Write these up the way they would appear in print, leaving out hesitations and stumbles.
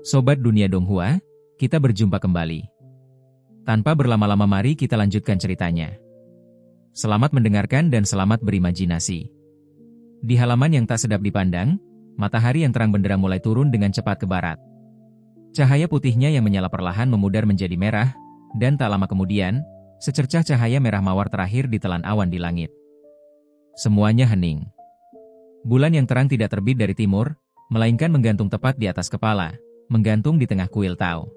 Sobat Dunia Donghua, kita berjumpa kembali. Tanpa berlama-lama mari kita lanjutkan ceritanya. Selamat mendengarkan dan selamat berimajinasi. Di halaman yang tak sedap dipandang, matahari yang terang benderang mulai turun dengan cepat ke barat. Cahaya putihnya yang menyala perlahan memudar menjadi merah, dan tak lama kemudian, secercah cahaya merah mawar terakhir ditelan awan di langit. Semuanya hening. Bulan yang terang tidak terbit dari timur, melainkan menggantung tepat di atas kepala, menggantung di tengah kuil Tao.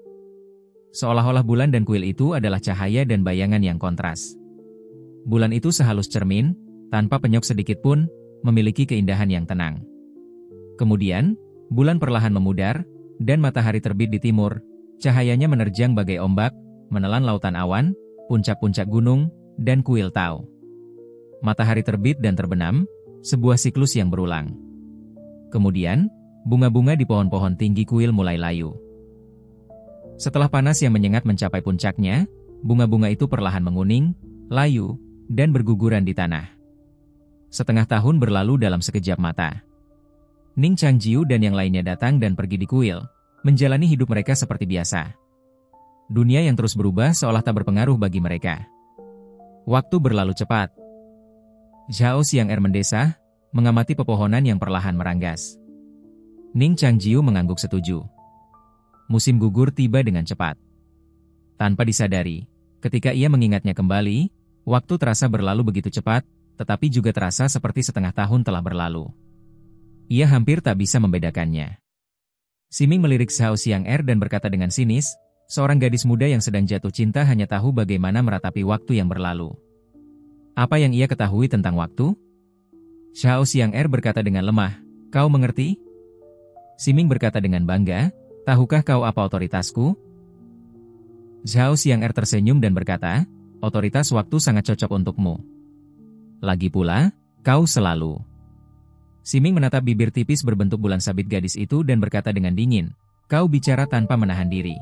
Seolah-olah bulan dan kuil itu adalah cahaya dan bayangan yang kontras. Bulan itu sehalus cermin, tanpa penyok sedikit pun, memiliki keindahan yang tenang. Kemudian, bulan perlahan memudar, dan matahari terbit di timur, cahayanya menerjang bagai ombak, menelan lautan awan, puncak-puncak gunung, dan kuil Tao. Matahari terbit dan terbenam, sebuah siklus yang berulang. Kemudian, bunga-bunga di pohon-pohon tinggi kuil mulai layu. Setelah panas yang menyengat mencapai puncaknya, bunga-bunga itu perlahan menguning, layu, dan berguguran di tanah. Setengah tahun berlalu dalam sekejap mata. Ning Changjiu dan yang lainnya datang dan pergi di kuil, menjalani hidup mereka seperti biasa. Dunia yang terus berubah seolah tak berpengaruh bagi mereka. Waktu berlalu cepat. Zhao Xiang'er mendesah, mengamati pepohonan yang perlahan meranggas. Ning Changjiu mengangguk setuju. Musim gugur tiba dengan cepat. Tanpa disadari, ketika ia mengingatnya kembali, waktu terasa berlalu begitu cepat, tetapi juga terasa seperti setengah tahun telah berlalu. Ia hampir tak bisa membedakannya. Siming melirik Zhao Xiang'er dan berkata dengan sinis, seorang gadis muda yang sedang jatuh cinta hanya tahu bagaimana meratapi waktu yang berlalu. Apa yang ia ketahui tentang waktu? Zhao Xiang'er berkata dengan lemah, "Kau mengerti?" Siming berkata dengan bangga, "Tahukah kau apa otoritasku?" Zhao Xiang'er tersenyum dan berkata, "Otoritas waktu sangat cocok untukmu. Lagi pula, kau selalu..." Siming menatap bibir tipis berbentuk bulan sabit gadis itu dan berkata dengan dingin, "Kau bicara tanpa menahan diri.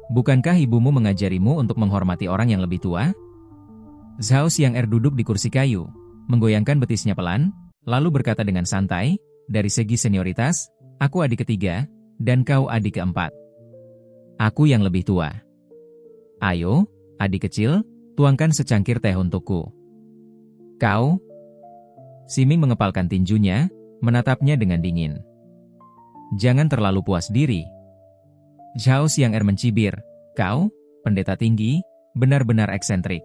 Bukankah ibumu mengajarimu untuk menghormati orang yang lebih tua?" Zhao Xiang'er duduk di kursi kayu, menggoyangkan betisnya pelan, lalu berkata dengan santai, "Dari segi senioritas, aku adik ketiga, dan kau adik keempat. Aku yang lebih tua. Ayo, adik kecil, tuangkan secangkir teh untukku." "Kau?" Siming mengepalkan tinjunya, menatapnya dengan dingin. "Jangan terlalu puas diri." Zhao Xiang'er mencibir, "Kau, pendeta tinggi, benar-benar eksentrik.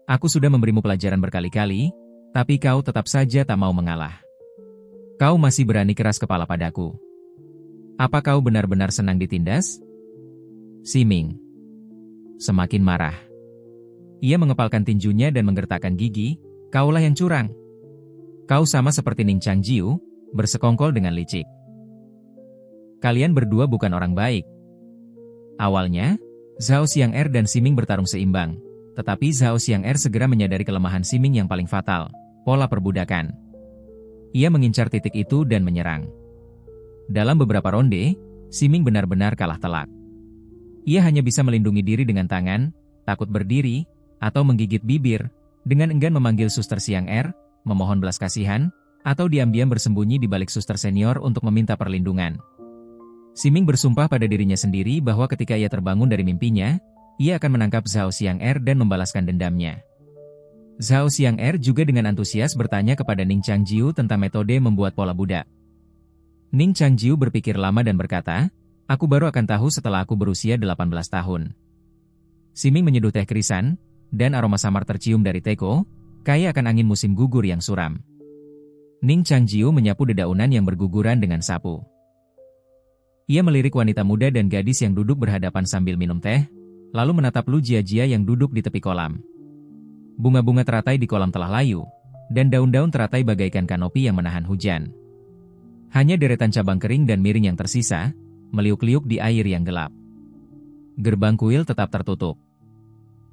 Aku sudah memberimu pelajaran berkali-kali, tapi kau tetap saja tak mau mengalah. Kau masih berani keras kepala padaku. Apa kau benar-benar senang ditindas?" Siming semakin marah. Ia mengepalkan tinjunya dan menggertakkan gigi, "Kaulah yang curang. Kau sama seperti Ning Changjiu, bersekongkol dengan licik. Kalian berdua bukan orang baik." Awalnya, Zhao Xiang'er dan Siming bertarung seimbang, tetapi Zhao Xiang'er segera menyadari kelemahan Siming yang paling fatal, pola perbudakan. Ia mengincar titik itu dan menyerang. Dalam beberapa ronde, Siming benar-benar kalah telak. Ia hanya bisa melindungi diri dengan tangan, takut berdiri, atau menggigit bibir, dengan enggan memanggil Suster Xiang'er, memohon belas kasihan, atau diam-diam bersembunyi di balik suster senior untuk meminta perlindungan. Siming bersumpah pada dirinya sendiri bahwa ketika ia terbangun dari mimpinya, ia akan menangkap Zhao Xiang'er dan membalaskan dendamnya. Zhao Xiang'er juga dengan antusias bertanya kepada Ning Changjiu tentang metode membuat pola budak. Ning Changjiu berpikir lama dan berkata, "Aku baru akan tahu setelah aku berusia 18 tahun." Siming menyeduh teh kerisan, dan aroma samar tercium dari teko, kaya akan angin musim gugur yang suram. Ning Changjiu menyapu dedaunan yang berguguran dengan sapu. Ia melirik wanita muda dan gadis yang duduk berhadapan sambil minum teh, lalu menatap Lu Jiajia yang duduk di tepi kolam. Bunga-bunga teratai di kolam telah layu, dan daun-daun teratai bagaikan kanopi yang menahan hujan. Hanya deretan cabang kering dan miring yang tersisa, meliuk-liuk di air yang gelap. Gerbang kuil tetap tertutup.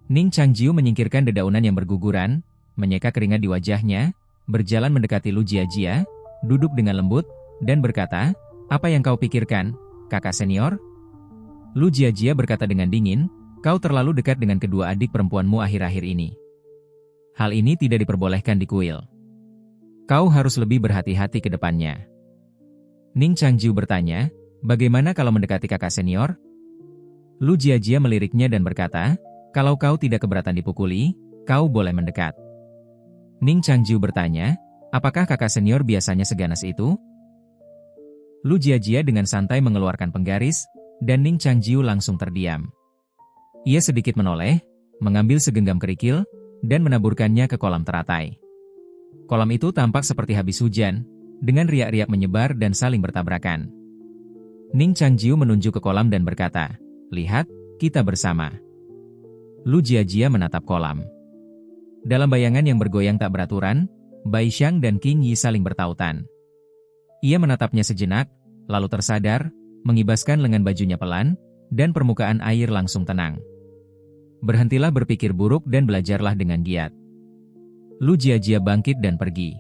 Ning Changjiu menyingkirkan dedaunan yang berguguran, menyeka keringat di wajahnya, berjalan mendekati Lu Jiajia, duduk dengan lembut, dan berkata, "Apa yang kau pikirkan, kakak senior?" Lu Jiajia berkata dengan dingin, "Kau terlalu dekat dengan kedua adik perempuanmu akhir-akhir ini. Hal ini tidak diperbolehkan di kuil. Kau harus lebih berhati-hati ke depannya." Ning Changjiu bertanya, Bagaimana kalau mendekati kakak senior? Lu Jiajia meliriknya dan berkata, kalau kau tidak keberatan dipukuli, kau boleh mendekat. Ning Changjiu bertanya, apakah kakak senior biasanya seganas itu? Lu Jiajia dengan santai mengeluarkan penggaris, dan Ning Changjiu langsung terdiam. Ia sedikit menoleh, mengambil segenggam kerikil, dan menaburkannya ke kolam teratai. Kolam itu tampak seperti habis hujan, dengan riak-riak menyebar dan saling bertabrakan. Ning Changjiu menunjuk ke kolam dan berkata, lihat, kita bersama. Lu Jiajia menatap kolam. Dalam bayangan yang bergoyang tak beraturan, Bai Xiang dan Qing Yi saling bertautan. Ia menatapnya sejenak, lalu tersadar, mengibaskan lengan bajunya pelan, dan permukaan air langsung tenang. Berhentilah berpikir buruk dan belajarlah dengan giat. Lu Jiajia bangkit dan pergi.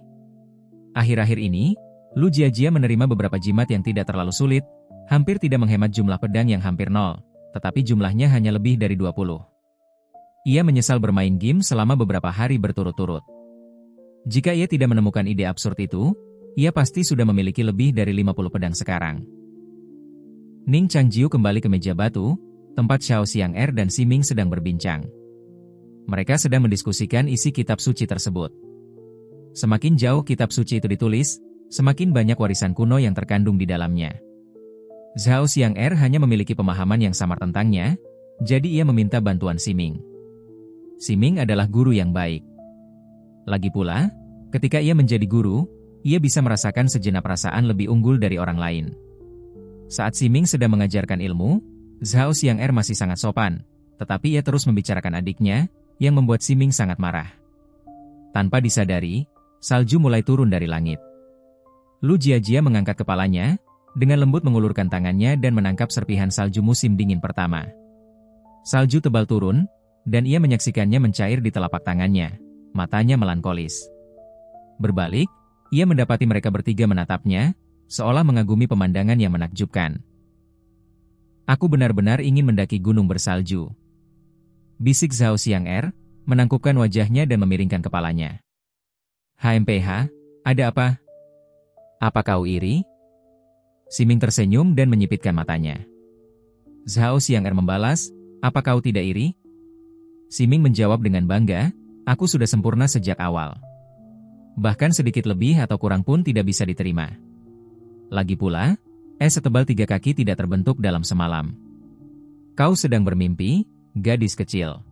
Akhir-akhir ini, Lu Jiajia menerima beberapa jimat yang tidak terlalu sulit, hampir tidak menghemat jumlah pedang yang hampir nol, tetapi jumlahnya hanya lebih dari 20. Ia menyesal bermain game selama beberapa hari berturut-turut. Jika ia tidak menemukan ide absurd itu, ia pasti sudah memiliki lebih dari 50 pedang sekarang. Ning Changjiu kembali ke meja batu, tempat Xiao Xiang'er dan Siming sedang berbincang. Mereka sedang mendiskusikan isi kitab suci tersebut. Semakin jauh kitab suci itu ditulis, semakin banyak warisan kuno yang terkandung di dalamnya. Xiao Xiang'er hanya memiliki pemahaman yang samar tentangnya, jadi ia meminta bantuan Siming. Siming adalah guru yang baik. Lagi pula, ketika ia menjadi guru, ia bisa merasakan sejenak perasaan lebih unggul dari orang lain. Saat Siming sedang mengajarkan ilmu, Xiao Xiang'er masih sangat sopan, tetapi ia terus membicarakan adiknya, yang membuat Siming sangat marah. Tanpa disadari, salju mulai turun dari langit. Lu Jiajia mengangkat kepalanya, dengan lembut mengulurkan tangannya dan menangkap serpihan salju musim dingin pertama. Salju tebal turun, dan ia menyaksikannya mencair di telapak tangannya, matanya melankolis. Berbalik, ia mendapati mereka bertiga menatapnya, seolah mengagumi pemandangan yang menakjubkan. Aku benar-benar ingin mendaki gunung bersalju. Bisik Xiao Xiang'er, menangkupkan wajahnya dan memiringkan kepalanya. HMPH, ada apa? Apa kau iri? Siming tersenyum dan menyipitkan matanya. Xiao Xiang'er membalas, apa kau tidak iri? Siming menjawab dengan bangga, aku sudah sempurna sejak awal. Bahkan sedikit lebih atau kurang pun tidak bisa diterima. Lagi pula, es setebal 3 kaki tidak terbentuk dalam semalam. Kau sedang bermimpi, gadis kecil.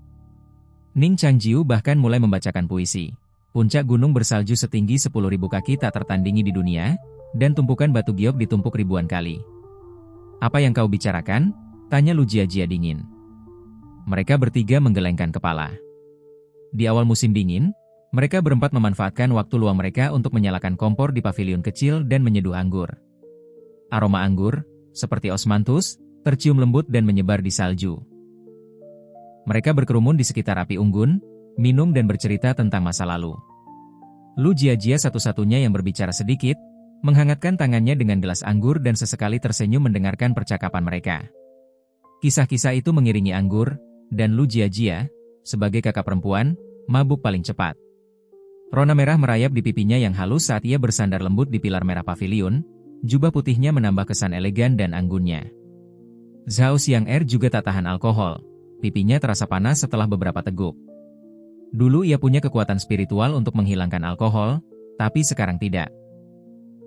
Ning Changjiu bahkan mulai membacakan puisi. Puncak gunung bersalju setinggi 10.000 kaki tak tertandingi di dunia, dan tumpukan batu giok ditumpuk ribuan kali. Apa yang kau bicarakan? Tanya Lu Jiajia dingin. Mereka bertiga menggelengkan kepala. Di awal musim dingin, mereka berempat memanfaatkan waktu luang mereka untuk menyalakan kompor di pavilion kecil dan menyeduh anggur. Aroma anggur, seperti osmanthus, tercium lembut dan menyebar di salju. Mereka berkerumun di sekitar api unggun, minum dan bercerita tentang masa lalu. Lu Jiajia satu-satunya yang berbicara sedikit, menghangatkan tangannya dengan gelas anggur dan sesekali tersenyum mendengarkan percakapan mereka. Kisah-kisah itu mengiringi anggur, dan Lu Jiajia, sebagai kakak perempuan, mabuk paling cepat. Rona merah merayap di pipinya yang halus saat ia bersandar lembut di pilar merah pavilion, jubah putihnya menambah kesan elegan dan anggunnya. Xiao Xiang'er juga tak tahan alkohol, pipinya terasa panas setelah beberapa teguk. Dulu ia punya kekuatan spiritual untuk menghilangkan alkohol, tapi sekarang tidak.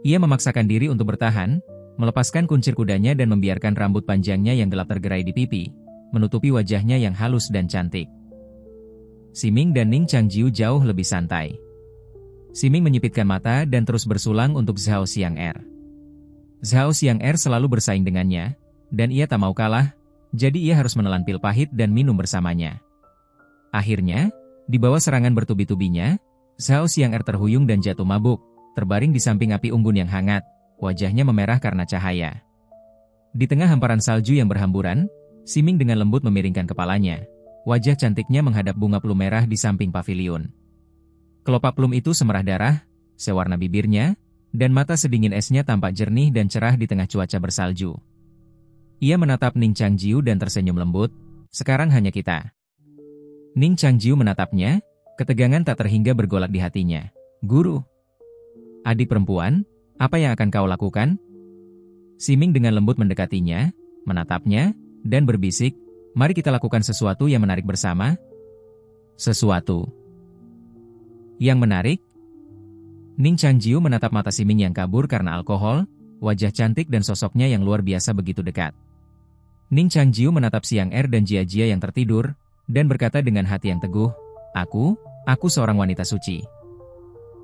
Ia memaksakan diri untuk bertahan, melepaskan kuncir kudanya dan membiarkan rambut panjangnya yang gelap tergerai di pipi, menutupi wajahnya yang halus dan cantik. Siming dan Ning Changjiu jauh lebih santai. Siming menyipitkan mata dan terus bersulang untuk Xiao Xiang'er. Xiao Xiang'er selalu bersaing dengannya, dan ia tak mau kalah, jadi ia harus menelan pil pahit dan minum bersamanya. Akhirnya, di bawah serangan bertubi-tubinya, Xiao Xiang'er terhuyung dan jatuh mabuk, terbaring di samping api unggun yang hangat, wajahnya memerah karena cahaya. Di tengah hamparan salju yang berhamburan, Siming dengan lembut memiringkan kepalanya. Wajah cantiknya menghadap bunga plum merah di samping pavilion. Kelopak plum itu semerah darah, sewarna bibirnya, dan mata sedingin esnya tampak jernih dan cerah di tengah cuaca bersalju. Ia menatap Ning Changjiu dan tersenyum lembut, sekarang hanya kita. Ning Changjiu menatapnya, ketegangan tak terhingga bergolak di hatinya. Guru, adik perempuan, apa yang akan kau lakukan? Siming dengan lembut mendekatinya, menatapnya, dan berbisik, "Mari kita lakukan sesuatu yang menarik bersama." Sesuatu yang menarik? Ning Changjiu menatap mata Siming yang kabur karena alkohol, wajah cantik dan sosoknya yang luar biasa begitu dekat. Ning Changjiu menatap Xiang Er dan Jia Jia yang tertidur, dan berkata dengan hati yang teguh, Aku seorang wanita suci."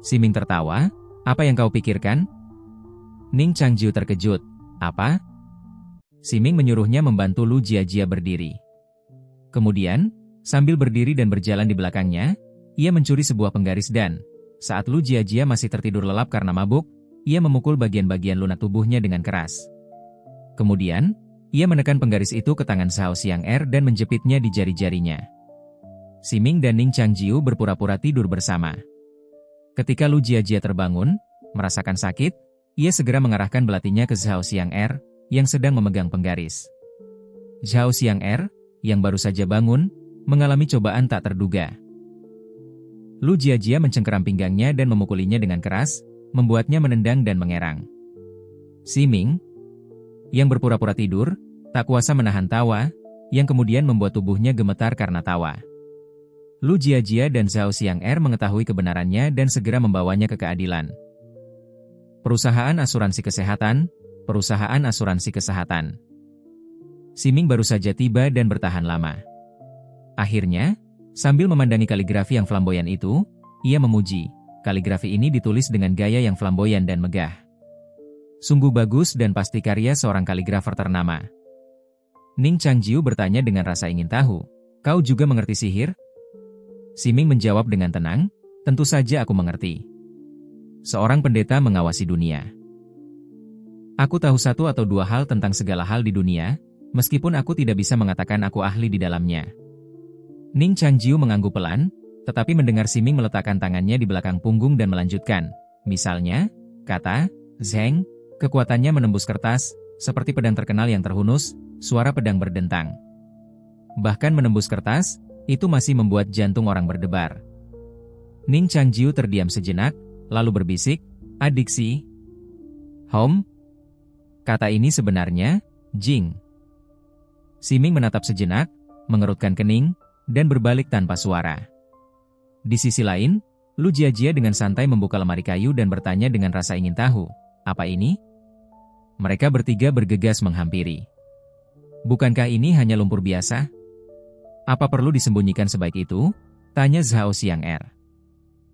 Siming tertawa, "Apa yang kau pikirkan?" Ning Changjiu terkejut, "Apa?" Siming menyuruhnya membantu Lu Jiajia berdiri. Kemudian, sambil berdiri dan berjalan di belakangnya, ia mencuri sebuah penggaris dan, saat Lu Jiajia masih tertidur lelap karena mabuk, ia memukul bagian-bagian lunak tubuhnya dengan keras. Kemudian, ia menekan penggaris itu ke tangan Zhao Xiang Er dan menjepitnya di jari-jarinya. Siming dan Ning Changjiu berpura-pura tidur bersama. Ketika Lu Jiajia terbangun, merasakan sakit, ia segera mengarahkan belatinya ke Zhao Xiang Er, yang sedang memegang penggaris. Zhao Xiang Er, yang baru saja bangun, mengalami cobaan tak terduga. Lu Jiajia mencengkeram pinggangnya dan memukulinya dengan keras, membuatnya menendang dan mengerang. Siming, yang berpura-pura tidur, tak kuasa menahan tawa, yang kemudian membuat tubuhnya gemetar karena tawa. Lu Jiajia dan Zhao Xiang Er mengetahui kebenarannya dan segera membawanya ke keadilan. Perusahaan asuransi kesehatan, perusahaan asuransi kesehatan. Siming baru saja tiba dan bertahan lama. Akhirnya, sambil memandangi kaligrafi yang flamboyan itu, ia memuji, kaligrafi ini ditulis dengan gaya yang flamboyan dan megah. Sungguh bagus dan pasti karya seorang kaligrafer ternama. Ning Changjiu bertanya dengan rasa ingin tahu, "Kau juga mengerti sihir?" Siming menjawab dengan tenang, "Tentu saja aku mengerti. Seorang pendeta mengawasi dunia. Aku tahu satu atau dua hal tentang segala hal di dunia, meskipun aku tidak bisa mengatakan aku ahli di dalamnya." Ning Changjiu mengangguk pelan, tetapi mendengar Siming meletakkan tangannya di belakang punggung dan melanjutkan, "Misalnya, kata, Zheng, kekuatannya menembus kertas, seperti pedang terkenal yang terhunus, suara pedang berdentang. Bahkan menembus kertas, itu masih membuat jantung orang berdebar." Ning Changjiu terdiam sejenak, lalu berbisik, "Adiksi. Hom? Kata ini sebenarnya, Jing." Siming menatap sejenak, mengerutkan kening, dan berbalik tanpa suara. Di sisi lain, Lu Jiajia dengan santai membuka lemari kayu dan bertanya dengan rasa ingin tahu, "Apa ini?" Mereka bertiga bergegas menghampiri. "Bukankah ini hanya lumpur biasa? Apa perlu disembunyikan sebaik itu?" tanya Zhao Xiang Er.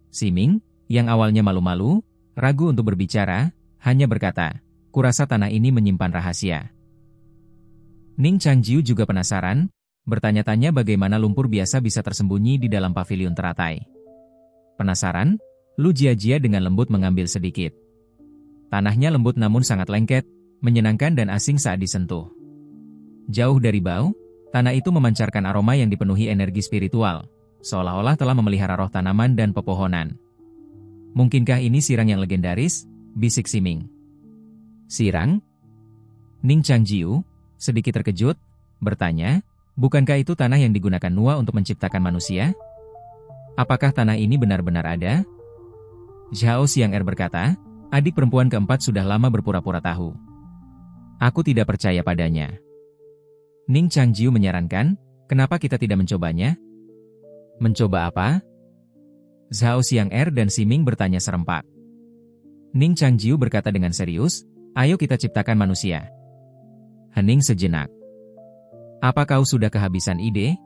Siming, yang awalnya malu-malu, ragu untuk berbicara, hanya berkata, "Kurasa tanah ini menyimpan rahasia." Ning Changjiu juga penasaran, bertanya-tanya bagaimana lumpur biasa bisa tersembunyi di dalam paviliun teratai. Penasaran, Lu Jiajia dengan lembut mengambil sedikit. Tanahnya lembut namun sangat lengket, menyenangkan dan asing saat disentuh. Jauh dari bau, tanah itu memancarkan aroma yang dipenuhi energi spiritual, seolah-olah telah memelihara roh tanaman dan pepohonan. "Mungkinkah ini sirang yang legendaris?" bisik Siming. "Sirang?" Ning Changjiu, sedikit terkejut, bertanya, "Bukankah itu tanah yang digunakan Nuwa untuk menciptakan manusia? Apakah tanah ini benar-benar ada?" Zhao Xiang Er berkata, "Adik perempuan keempat sudah lama berpura-pura tahu. Aku tidak percaya padanya." Ning Changjiu menyarankan, "Kenapa kita tidak mencobanya?" "Mencoba apa?" Zhao Xiang Er dan Siming bertanya serempak. Ning Changjiu berkata dengan serius, "Ayo kita ciptakan manusia." Hening sejenak. "Apa kau sudah kehabisan ide?"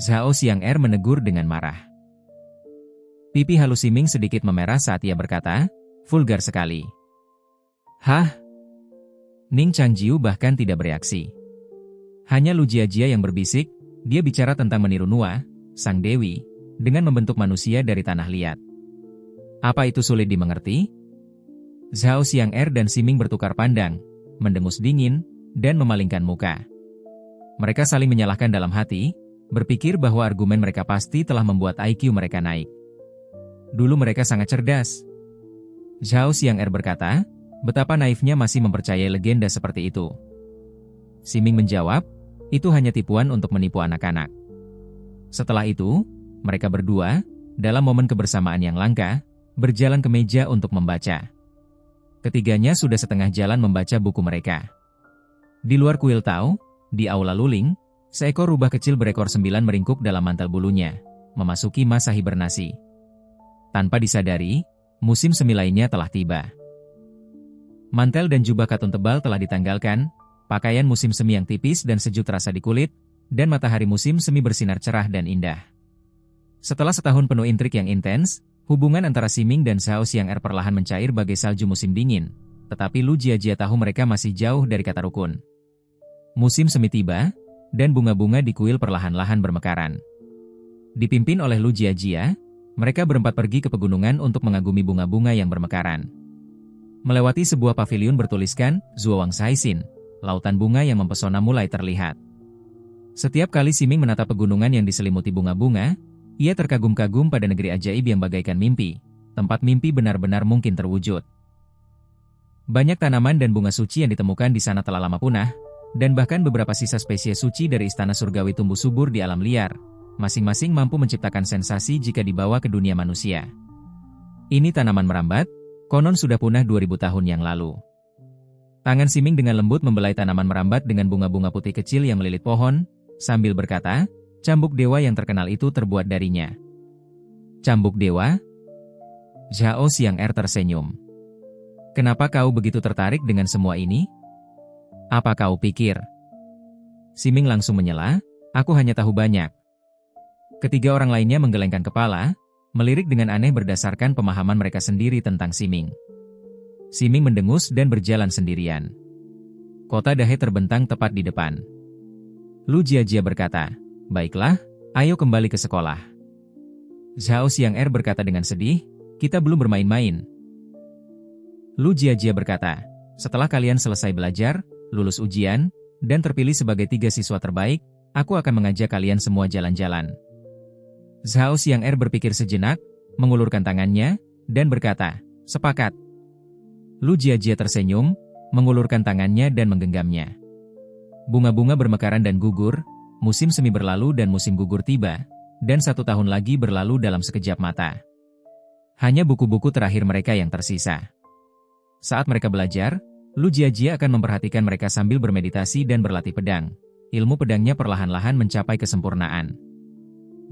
Zhao Xiang Er menegur dengan marah. Pipi halus Siming sedikit memerah saat ia berkata, "Vulgar sekali." "Hah?" Ning Changjiu bahkan tidak bereaksi. Hanya Lu Jiajia yang berbisik, dia bicara tentang meniru Nuwa, sang dewi, dengan membentuk manusia dari tanah liat. Apa itu sulit dimengerti? Zhao Xiang Er dan Siming bertukar pandang, mendengus dingin, dan memalingkan muka. Mereka saling menyalahkan dalam hati, berpikir bahwa argumen mereka pasti telah membuat IQ mereka naik. Dulu mereka sangat cerdas. Zhao Xiang Er berkata, betapa naifnya masih mempercayai legenda seperti itu. Siming menjawab, itu hanya tipuan untuk menipu anak-anak. Setelah itu, mereka berdua, dalam momen kebersamaan yang langka, berjalan ke meja untuk membaca. Ketiganya sudah setengah jalan membaca buku mereka. Di luar kuil Tao, di aula Luling, seekor rubah kecil berekor 9 meringkuk dalam mantel bulunya, memasuki masa hibernasi. Tanpa disadari, musim semi lainnya telah tiba. Mantel dan jubah katun tebal telah ditanggalkan, pakaian musim semi yang tipis dan sejuk terasa di kulit, dan matahari musim semi bersinar cerah dan indah. Setelah setahun penuh intrik yang intens, hubungan antara Siming dan Zhao Xiang'er perlahan mencair bagai salju musim dingin, tetapi Lu Jiajia tahu mereka masih jauh dari kata rukun. Musim semi tiba, dan bunga-bunga di kuil perlahan-lahan bermekaran. Dipimpin oleh Lu Jiajia, mereka berempat pergi ke pegunungan untuk mengagumi bunga-bunga yang bermekaran. Melewati sebuah paviliun bertuliskan Zuowang Saixin, lautan bunga yang mempesona mulai terlihat. Setiap kali Siming menatap pegunungan yang diselimuti bunga-bunga, ia terkagum-kagum pada negeri ajaib yang bagaikan mimpi, tempat mimpi benar-benar mungkin terwujud. Banyak tanaman dan bunga suci yang ditemukan di sana telah lama punah, dan bahkan beberapa sisa spesies suci dari istana surgawi tumbuh subur di alam liar, masing-masing mampu menciptakan sensasi jika dibawa ke dunia manusia. Ini tanaman merambat, konon sudah punah 2000 tahun yang lalu. Tangan Siming dengan lembut membelai tanaman merambat dengan bunga-bunga putih kecil yang melilit pohon, sambil berkata, cambuk dewa yang terkenal itu terbuat darinya. Cambuk dewa? Zhao Xiang'er tersenyum. Kenapa kau begitu tertarik dengan semua ini? Apa kau pikir? Siming langsung menyela, aku hanya tahu banyak. Ketiga orang lainnya menggelengkan kepala, melirik dengan aneh berdasarkan pemahaman mereka sendiri tentang Siming. Siming mendengus dan berjalan sendirian. Kota Dahe terbentang tepat di depan. Lu Jiajia berkata, baiklah, ayo kembali ke sekolah. Zhao Xiang'er berkata dengan sedih, kita belum bermain-main. Lu Jiajia berkata, setelah kalian selesai belajar, lulus ujian, dan terpilih sebagai 3 siswa terbaik, aku akan mengajak kalian semua jalan-jalan. Zhao Xiang'er berpikir sejenak, mengulurkan tangannya, dan berkata, sepakat. Lu Jiajia tersenyum, mengulurkan tangannya dan menggenggamnya. Bunga-bunga bermekaran dan gugur, musim semi berlalu dan musim gugur tiba, dan 1 tahun lagi berlalu dalam sekejap mata. Hanya buku-buku terakhir mereka yang tersisa. Saat mereka belajar, Lu Jiajia akan memperhatikan mereka sambil bermeditasi dan berlatih pedang. Ilmu pedangnya perlahan-lahan mencapai kesempurnaan.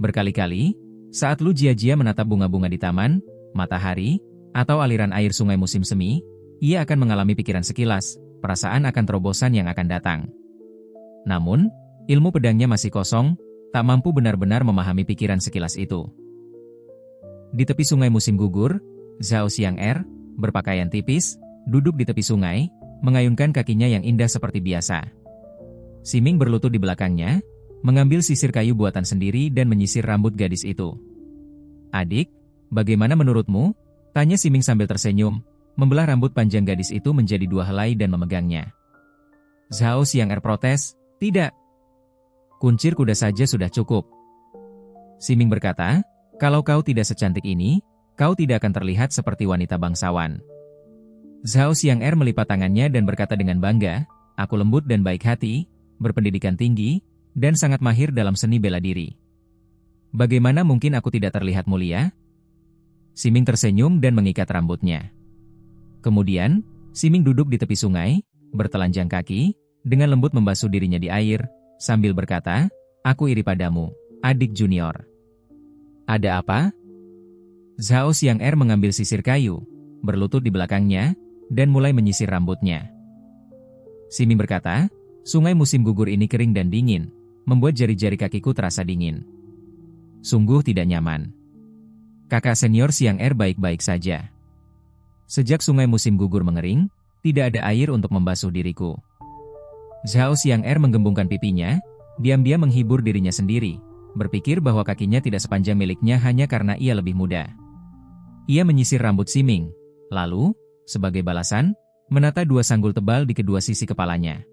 Berkali-kali, saat Lu Jiajia menatap bunga-bunga di taman, matahari, atau aliran air sungai musim semi, ia akan mengalami pikiran sekilas, perasaan akan terobosan yang akan datang. Namun, ilmu pedangnya masih kosong, tak mampu benar-benar memahami pikiran sekilas itu. Di tepi sungai musim gugur, Zhao Xiang'er, berpakaian tipis, duduk di tepi sungai, mengayunkan kakinya yang indah seperti biasa. Siming berlutut di belakangnya, mengambil sisir kayu buatan sendiri dan menyisir rambut gadis itu. Adik, bagaimana menurutmu? Tanya Siming sambil tersenyum, membelah rambut panjang gadis itu menjadi 2 helai dan memegangnya. Zhao Xiang'er protes, tidak. Kuncir kuda saja sudah cukup. Siming berkata, kalau kau tidak secantik ini, kau tidak akan terlihat seperti wanita bangsawan. Zhao Xiang'er melipat tangannya dan berkata dengan bangga, aku lembut dan baik hati, berpendidikan tinggi, dan sangat mahir dalam seni bela diri. Bagaimana mungkin aku tidak terlihat mulia? Siming tersenyum dan mengikat rambutnya. Kemudian, Siming duduk di tepi sungai, bertelanjang kaki, dengan lembut membasuh dirinya di air, sambil berkata, aku iri padamu, adik junior. Ada apa? Zhao Xiang'er mengambil sisir kayu, berlutut di belakangnya, dan mulai menyisir rambutnya. Siming berkata, sungai musim gugur ini kering dan dingin, membuat jari-jari kakiku terasa dingin. Sungguh tidak nyaman. Kakak senior Xiang'er baik-baik saja. Sejak sungai musim gugur mengering, tidak ada air untuk membasuh diriku. Zhao Xiang'er menggembungkan pipinya, diam-diam menghibur dirinya sendiri, berpikir bahwa kakinya tidak sepanjang miliknya hanya karena ia lebih muda. Ia menyisir rambut Siming, lalu, sebagai balasan, menata 2 sanggul tebal di kedua sisi kepalanya.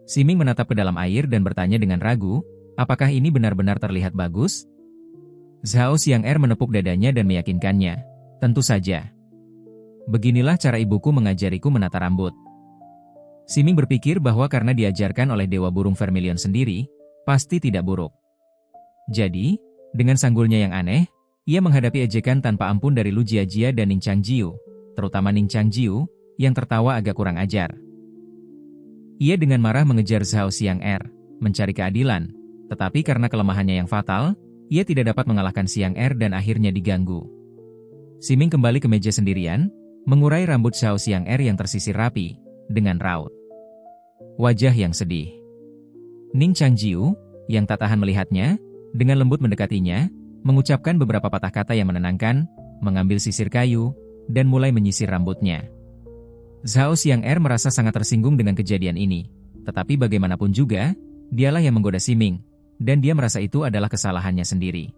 Siming menatap ke dalam air dan bertanya dengan ragu, apakah ini benar-benar terlihat bagus? Zhao Xiang'er menepuk dadanya dan meyakinkannya, tentu saja. Beginilah cara ibuku mengajariku menata rambut. Siming berpikir bahwa karena diajarkan oleh Dewa Burung Vermilion sendiri, pasti tidak buruk. Jadi, dengan sanggulnya yang aneh, ia menghadapi ejekan tanpa ampun dari Lu Jiajia dan Ning Changjiu, terutama Ning Changjiu, yang tertawa agak kurang ajar. Ia dengan marah mengejar Zhao Xiang'er, mencari keadilan, tetapi karena kelemahannya yang fatal, ia tidak dapat mengalahkan Xiang'er dan akhirnya diganggu. Siming kembali ke meja sendirian, mengurai rambut Zhao Xiang'er yang tersisir rapi, dengan raut wajah yang sedih. Ning Changjiu, yang tak tahan melihatnya, dengan lembut mendekatinya, mengucapkan beberapa patah kata yang menenangkan, mengambil sisir kayu, dan mulai menyisir rambutnya. Zhao Xiang'er merasa sangat tersinggung dengan kejadian ini, tetapi bagaimanapun juga, dialah yang menggoda Siming, dan dia merasa itu adalah kesalahannya sendiri.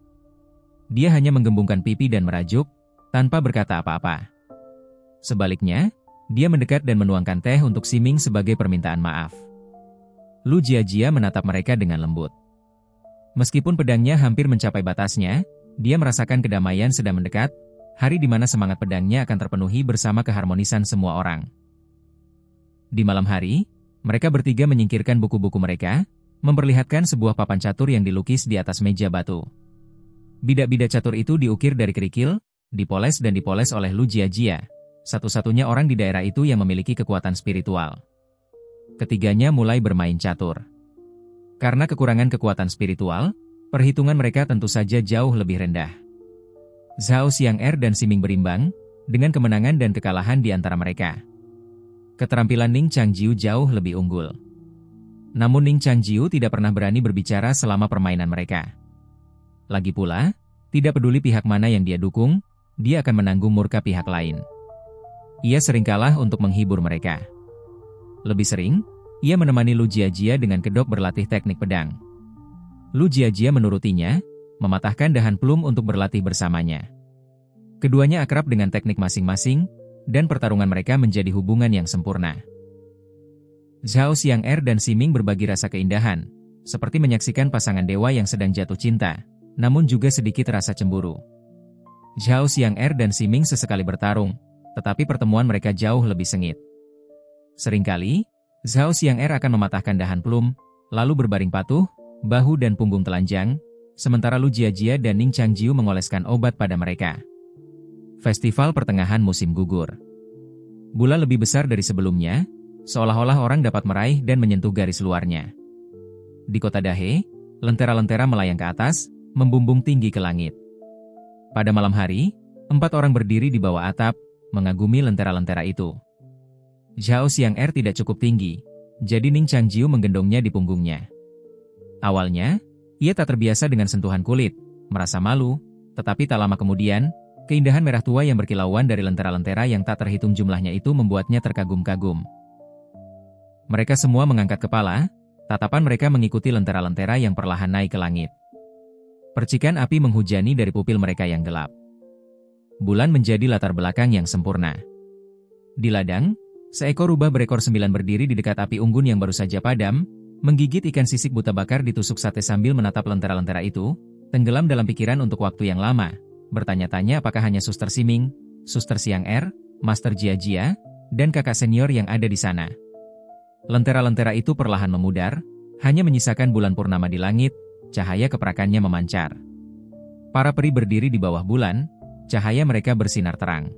Dia hanya menggembungkan pipi dan merajuk, tanpa berkata apa-apa. Sebaliknya, dia mendekat dan menuangkan teh untuk Siming sebagai permintaan maaf. Lu Jiajia menatap mereka dengan lembut. Meskipun pedangnya hampir mencapai batasnya, dia merasakan kedamaian sedang mendekat, hari di mana semangat pedangnya akan terpenuhi bersama keharmonisan semua orang. Di malam hari, mereka bertiga menyingkirkan buku-buku mereka, memperlihatkan sebuah papan catur yang dilukis di atas meja batu. Bidak-bidak catur itu diukir dari kerikil, dipoles dan dipoles oleh Lu Jiajia, satu-satunya orang di daerah itu yang memiliki kekuatan spiritual. Ketiganya mulai bermain catur. Karena kekurangan kekuatan spiritual, perhitungan mereka tentu saja jauh lebih rendah. Zhao Xiang'er dan Siming berimbang, dengan kemenangan dan kekalahan di antara mereka. Keterampilan Ning Changjiu jauh lebih unggul. Namun Ning Changjiu tidak pernah berani berbicara selama permainan mereka. Lagi pula, tidak peduli pihak mana yang dia dukung, dia akan menanggung murka pihak lain. Ia sering kalah untuk menghibur mereka. Lebih sering, ia menemani Lu Jiajia dengan kedok berlatih teknik pedang. Lu Jiajia menurutinya, mematahkan dahan plum untuk berlatih bersamanya. Keduanya akrab dengan teknik masing-masing, dan pertarungan mereka menjadi hubungan yang sempurna. Zhao Xiang'er dan Siming berbagi rasa keindahan, seperti menyaksikan pasangan dewa yang sedang jatuh cinta, namun juga sedikit rasa cemburu. Zhao Xiang'er dan Siming sesekali bertarung, tetapi pertemuan mereka jauh lebih sengit. Seringkali, Zhao Xiang'er akan mematahkan dahan plum, lalu berbaring patuh, bahu dan punggung telanjang, sementara Lu Jiajia dan Ning Changjiu mengoleskan obat pada mereka. Festival pertengahan musim gugur. Bulan lebih besar dari sebelumnya, seolah-olah orang dapat meraih dan menyentuh garis luarnya. Di kota Dahe, lentera-lentera melayang ke atas, membumbung tinggi ke langit. Pada malam hari, 4 orang berdiri di bawah atap, mengagumi lentera-lentera itu. Zhao Xiang'er tidak cukup tinggi, jadi Ning Changjiu menggendongnya di punggungnya. Awalnya, ia tak terbiasa dengan sentuhan kulit, merasa malu, tetapi tak lama kemudian, keindahan merah tua yang berkilauan dari lentera-lentera yang tak terhitung jumlahnya itu membuatnya terkagum-kagum. Mereka semua mengangkat kepala, tatapan mereka mengikuti lentera-lentera yang perlahan naik ke langit. Percikan api menghujani dari pupil mereka yang gelap. Bulan menjadi latar belakang yang sempurna. Di ladang, seekor rubah berekor 9 berdiri di dekat api unggun yang baru saja padam, menggigit ikan sisik buta bakar ditusuk sate sambil menatap lentera-lentera itu, tenggelam dalam pikiran untuk waktu yang lama, bertanya-tanya apakah hanya Suster Siming, Suster Xiang'er, Master Jiajia, dan kakak senior yang ada di sana. Lentera-lentera itu perlahan memudar, hanya menyisakan bulan purnama di langit, cahaya keperakannya memancar. Para peri berdiri di bawah bulan, cahaya mereka bersinar terang.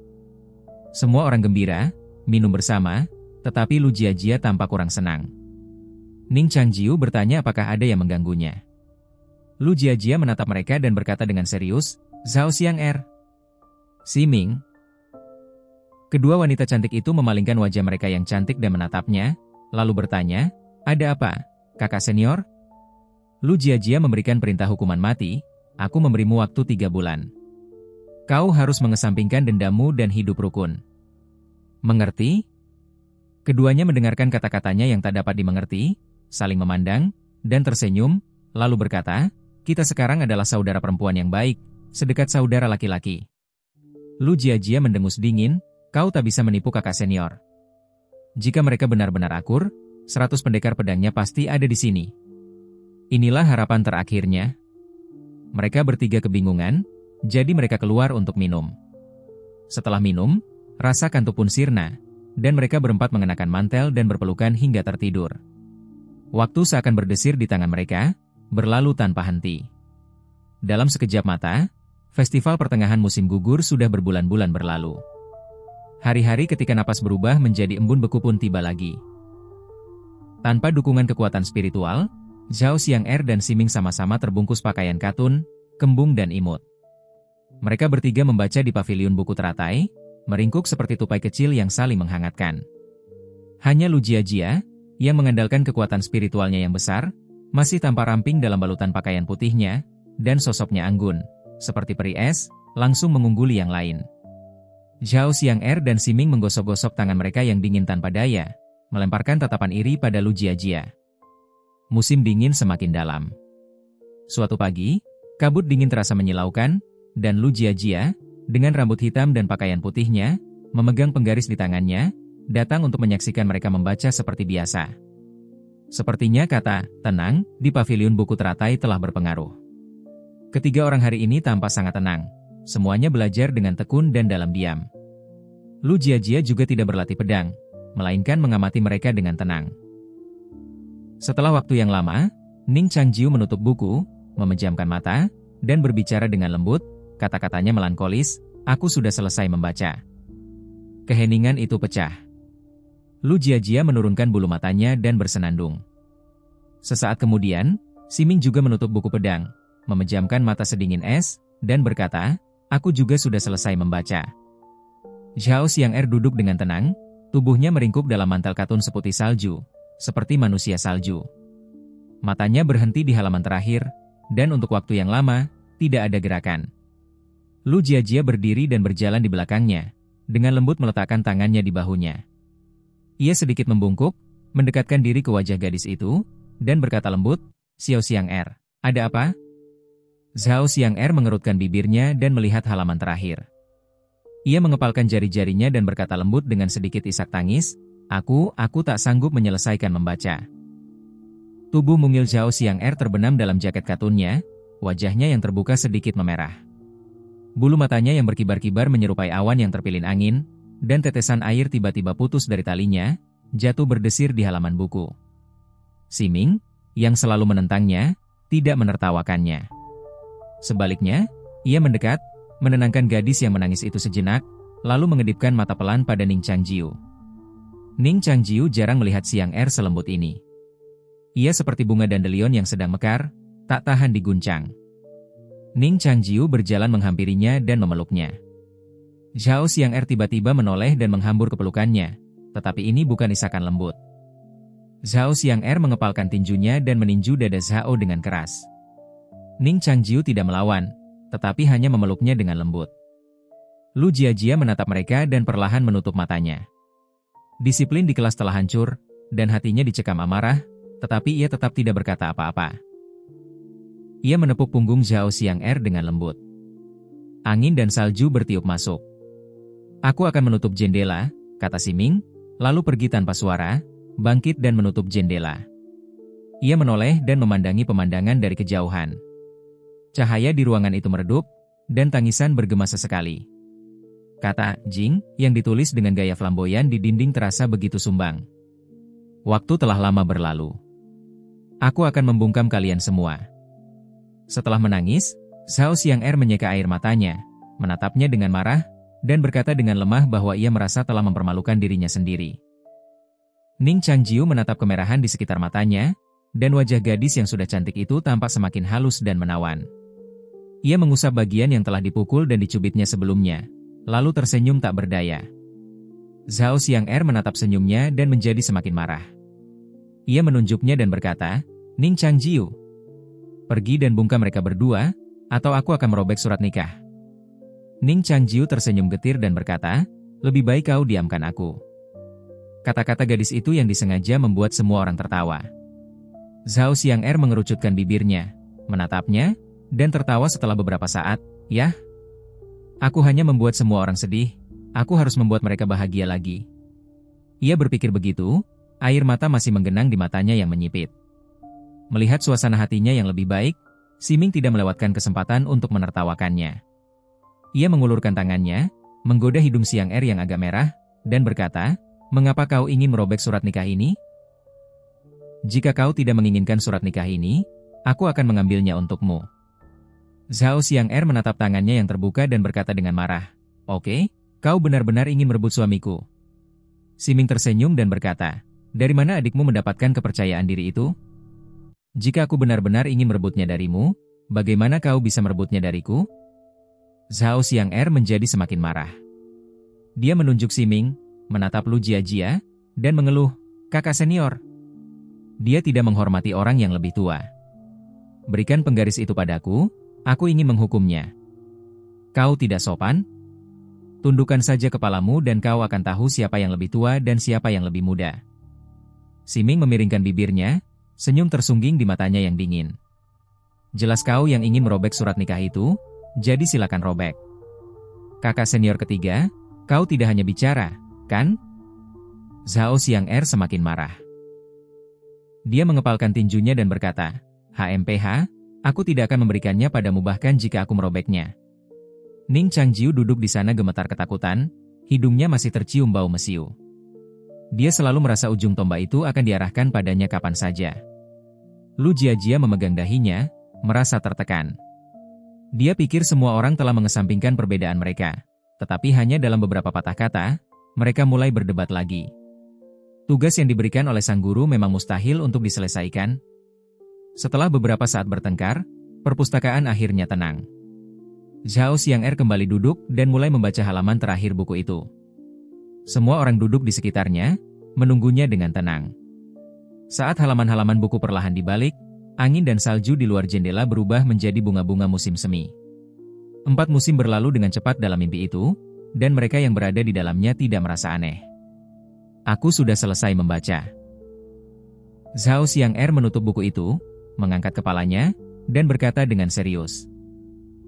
Semua orang gembira, minum bersama, tetapi Lu Jiajia tampak kurang senang. Ning Changjiu bertanya apakah ada yang mengganggunya. Lu Jiajia menatap mereka dan berkata dengan serius, Zhao Xiang'er, Siming. Kedua wanita cantik itu memalingkan wajah mereka yang cantik dan menatapnya, lalu bertanya, ada apa, kakak senior? Lu Jiajia memberikan perintah hukuman mati, aku memberimu waktu 3 bulan. Kau harus mengesampingkan dendammu dan hidup rukun. Mengerti? Keduanya mendengarkan kata-katanya yang tak dapat dimengerti, saling memandang, dan tersenyum, lalu berkata, kita sekarang adalah saudara perempuan yang baik, sedekat saudara laki-laki. Lu Jiajia mendengus dingin, kau tak bisa menipu kakak senior. Jika mereka benar-benar akur, 100 pendekar pedangnya pasti ada di sini. Inilah harapan terakhirnya. Mereka bertiga kebingungan, jadi mereka keluar untuk minum. Setelah minum, rasa kantuk pun sirna, dan mereka berempat mengenakan mantel dan berpelukan hingga tertidur. Waktu seakan berdesir di tangan mereka, berlalu tanpa henti. Dalam sekejap mata, festival pertengahan musim gugur sudah berbulan-bulan berlalu. Hari-hari ketika napas berubah menjadi embun beku pun tiba lagi. Tanpa dukungan kekuatan spiritual, Zhao Xiang'er dan Siming sama-sama terbungkus pakaian katun, kembung dan imut. Mereka bertiga membaca di paviliun buku teratai, meringkuk seperti tupai kecil yang saling menghangatkan. Hanya Lu Jiajia, yang mengandalkan kekuatan spiritualnya yang besar, masih tampak ramping dalam balutan pakaian putihnya, dan sosoknya anggun, seperti peri es, langsung mengungguli yang lain. Zhao Xiang'er dan Siming menggosok-gosok tangan mereka yang dingin tanpa daya, melemparkan tatapan iri pada Lu Jiajia. Musim dingin semakin dalam. Suatu pagi, kabut dingin terasa menyilaukan, dan Lu Jiajia, dengan rambut hitam dan pakaian putihnya, memegang penggaris di tangannya, datang untuk menyaksikan mereka membaca seperti biasa. Sepertinya kata, tenang, di paviliun buku teratai telah berpengaruh. Ketiga orang hari ini tampak sangat tenang. Semuanya belajar dengan tekun dan dalam diam. Lu Jiajia juga tidak berlatih pedang, melainkan mengamati mereka dengan tenang. Setelah waktu yang lama, Ning Changjiu menutup buku, memejamkan mata, dan berbicara dengan lembut, kata-katanya melankolis, "Aku sudah selesai membaca." Keheningan itu pecah. Lu Jiajia menurunkan bulu matanya dan bersenandung. Sesaat kemudian, Siming juga menutup buku pedang, memejamkan mata sedingin es, dan berkata, "Aku juga sudah selesai membaca." Zhao Xiang'er duduk dengan tenang, tubuhnya meringkuk dalam mantel katun seputih salju, seperti manusia salju. Matanya berhenti di halaman terakhir, dan untuk waktu yang lama, tidak ada gerakan. Lu Jiajia berdiri dan berjalan di belakangnya, dengan lembut meletakkan tangannya di bahunya. Ia sedikit membungkuk, mendekatkan diri ke wajah gadis itu, dan berkata lembut, "Xiao Xiang'er, ada apa?" Zhao Xiang'er mengerutkan bibirnya dan melihat halaman terakhir. Ia mengepalkan jari-jarinya dan berkata lembut dengan sedikit isak tangis, Aku tak sanggup menyelesaikan membaca." Tubuh mungil Zhao Xiang'er terbenam dalam jaket katunnya, wajahnya yang terbuka sedikit memerah. Bulu matanya yang berkibar-kibar menyerupai awan yang terpilin angin, dan tetesan air tiba-tiba putus dari talinya, jatuh berdesir di halaman buku. Siming, yang selalu menentangnya, tidak menertawakannya. Sebaliknya, ia mendekat, menenangkan gadis yang menangis itu sejenak, lalu mengedipkan mata pelan pada Ning Changjiu. Ning Changjiu jarang melihat Xiang'er selembut ini. Ia seperti bunga dandelion yang sedang mekar, tak tahan diguncang. Ning Changjiu berjalan menghampirinya dan memeluknya. Zhao Xiang'er tiba-tiba menoleh dan menghambur ke pelukannya, tetapi ini bukan isakan lembut. Zhao Xiang'er mengepalkan tinjunya dan meninju dada Zhao dengan keras. Ning Changjiu tidak melawan, tetapi hanya memeluknya dengan lembut. Lu Jiajia menatap mereka dan perlahan menutup matanya. Disiplin di kelas telah hancur, dan hatinya dicekam amarah, tetapi ia tetap tidak berkata apa-apa. Ia menepuk punggung Zhao Xiang'er dengan lembut. Angin dan salju bertiup masuk. "Aku akan menutup jendela," kata Siming, lalu pergi tanpa suara, bangkit dan menutup jendela. Ia menoleh dan memandangi pemandangan dari kejauhan. Cahaya di ruangan itu meredup, dan tangisan bergema sesekali. Kata Jing yang ditulis dengan gaya flamboyan di dinding terasa begitu sumbang. "Waktu telah lama berlalu. Aku akan membungkam kalian semua." Setelah menangis, Zhao Xiang'er menyeka air matanya, menatapnya dengan marah, dan berkata dengan lemah bahwa ia merasa telah mempermalukan dirinya sendiri. Ning Changjiu menatap kemerahan di sekitar matanya, dan wajah gadis yang sudah cantik itu tampak semakin halus dan menawan. Ia mengusap bagian yang telah dipukul dan dicubitnya sebelumnya, lalu tersenyum tak berdaya. Zhao Xiang'er menatap senyumnya dan menjadi semakin marah. Ia menunjuknya dan berkata, "Ning Changjiu, pergi dan bungkam mereka berdua, atau aku akan merobek surat nikah." Ning Changjiu tersenyum getir dan berkata, "Lebih baik kau diamkan aku." Kata-kata gadis itu yang disengaja membuat semua orang tertawa. Zhao Xiang'er mengerucutkan bibirnya, menatapnya, dan tertawa setelah beberapa saat. "Yah, aku hanya membuat semua orang sedih, aku harus membuat mereka bahagia lagi." Ia berpikir begitu, air mata masih menggenang di matanya yang menyipit. Melihat suasana hatinya yang lebih baik, Siming tidak melewatkan kesempatan untuk menertawakannya. Ia mengulurkan tangannya, menggoda hidung Xiang'er yang agak merah, dan berkata, "Mengapa kau ingin merobek surat nikah ini? Jika kau tidak menginginkan surat nikah ini, aku akan mengambilnya untukmu." Zhao Xiang'er menatap tangannya yang terbuka dan berkata dengan marah, "Oke, Kau benar-benar ingin merebut suamiku. Siming tersenyum dan berkata, dari mana adikmu mendapatkan kepercayaan diri itu? Jika aku benar-benar ingin merebutnya darimu, bagaimana kau bisa merebutnya dariku? Zhao Xiang'er menjadi semakin marah. Dia menunjuk Siming, menatap Lu Jiajia, dan mengeluh, kakak senior. Dia tidak menghormati orang yang lebih tua. Berikan penggaris itu padaku, aku ingin menghukumnya. Kau tidak sopan? Tundukkan saja kepalamu dan kau akan tahu siapa yang lebih tua dan siapa yang lebih muda. Siming memiringkan bibirnya, senyum tersungging di matanya yang dingin. Jelas kau yang ingin merobek surat nikah itu, jadi silakan robek. Kakak senior ketiga, kau tidak hanya bicara, kan? Zhao Xiang'er semakin marah. Dia mengepalkan tinjunya dan berkata, HMPH, aku tidak akan memberikannya padamu bahkan jika aku merobeknya. Ning Changjiu duduk di sana gemetar ketakutan, hidungnya masih tercium bau mesiu. Dia selalu merasa ujung tombak itu akan diarahkan padanya kapan saja. Lu Jiajia memegang dahinya, merasa tertekan. Dia pikir semua orang telah mengesampingkan perbedaan mereka, tetapi hanya dalam beberapa patah kata, mereka mulai berdebat lagi. Tugas yang diberikan oleh sang guru memang mustahil untuk diselesaikan. Setelah beberapa saat bertengkar, perpustakaan akhirnya tenang. Zhao Xiang'er kembali duduk dan mulai membaca halaman terakhir buku itu. Semua orang duduk di sekitarnya, menunggunya dengan tenang. Saat halaman-halaman buku perlahan dibalik, angin dan salju di luar jendela berubah menjadi bunga-bunga musim semi. 4 musim berlalu dengan cepat dalam mimpi itu, dan mereka yang berada di dalamnya tidak merasa aneh. Aku sudah selesai membaca. Zhao Xiang'er menutup buku itu, mengangkat kepalanya, dan berkata dengan serius.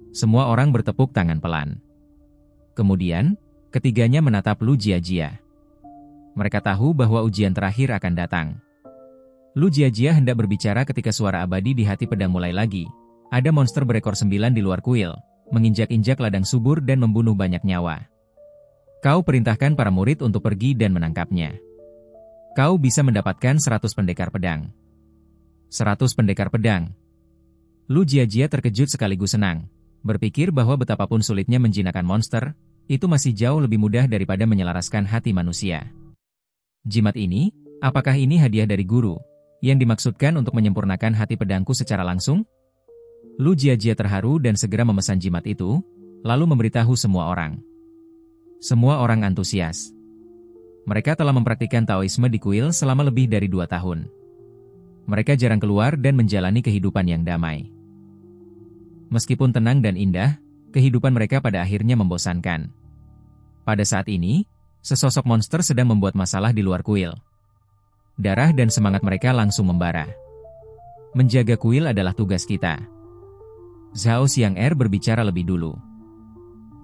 Semua orang bertepuk tangan pelan. Kemudian, ketiganya menatap Lu Jiajia. Mereka tahu bahwa ujian terakhir akan datang. Lu Jiajia hendak berbicara ketika suara abadi di hati pedang mulai lagi. Ada monster berekor 9 di luar kuil, menginjak-injak ladang subur dan membunuh banyak nyawa. Kau perintahkan para murid untuk pergi dan menangkapnya. Kau bisa mendapatkan 100 pendekar pedang. 100 pendekar pedang. Lu Jiajia terkejut sekaligus senang, berpikir bahwa betapapun sulitnya menjinakkan monster, itu masih jauh lebih mudah daripada menyelaraskan hati manusia. Jimat ini, apakah ini hadiah dari guru? Yang dimaksudkan untuk menyempurnakan hati pedangku secara langsung? Lu Jiajia terharu dan segera memesan jimat itu, lalu memberitahu semua orang. Semua orang antusias. Mereka telah mempraktikkan Taoisme di kuil selama lebih dari 2 tahun. Mereka jarang keluar dan menjalani kehidupan yang damai. Meskipun tenang dan indah, kehidupan mereka pada akhirnya membosankan. Pada saat ini, sesosok monster sedang membuat masalah di luar kuil. Darah dan semangat mereka langsung membara. Menjaga kuil adalah tugas kita. Zhao Xiang'er berbicara lebih dulu.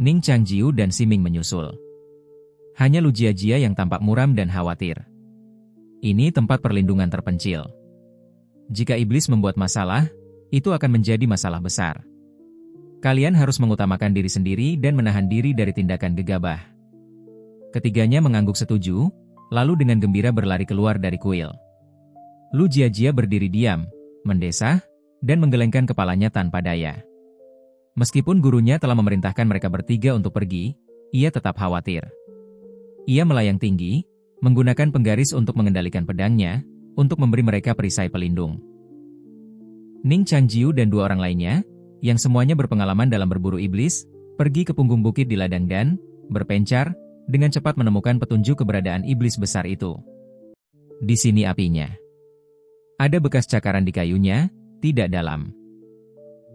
Ning Changjiu dan Siming menyusul. Hanya Lu Jiajia yang tampak muram dan khawatir. Ini tempat perlindungan terpencil. Jika iblis membuat masalah, itu akan menjadi masalah besar. Kalian harus mengutamakan diri sendiri dan menahan diri dari tindakan gegabah. Ketiganya mengangguk setuju, lalu dengan gembira berlari keluar dari kuil. Lu Jiajia berdiri diam, mendesah, dan menggelengkan kepalanya tanpa daya. Meskipun gurunya telah memerintahkan mereka bertiga untuk pergi, ia tetap khawatir. Ia melayang tinggi, menggunakan penggaris untuk mengendalikan pedangnya, untuk memberi mereka perisai pelindung. Ning Changjiu dan 2 orang lainnya, yang semuanya berpengalaman dalam berburu iblis, pergi ke punggung bukit di ladang dan, berpencar, dengan cepat menemukan petunjuk keberadaan iblis besar itu. Di sini apinya. Ada bekas cakaran di kayunya, tidak dalam.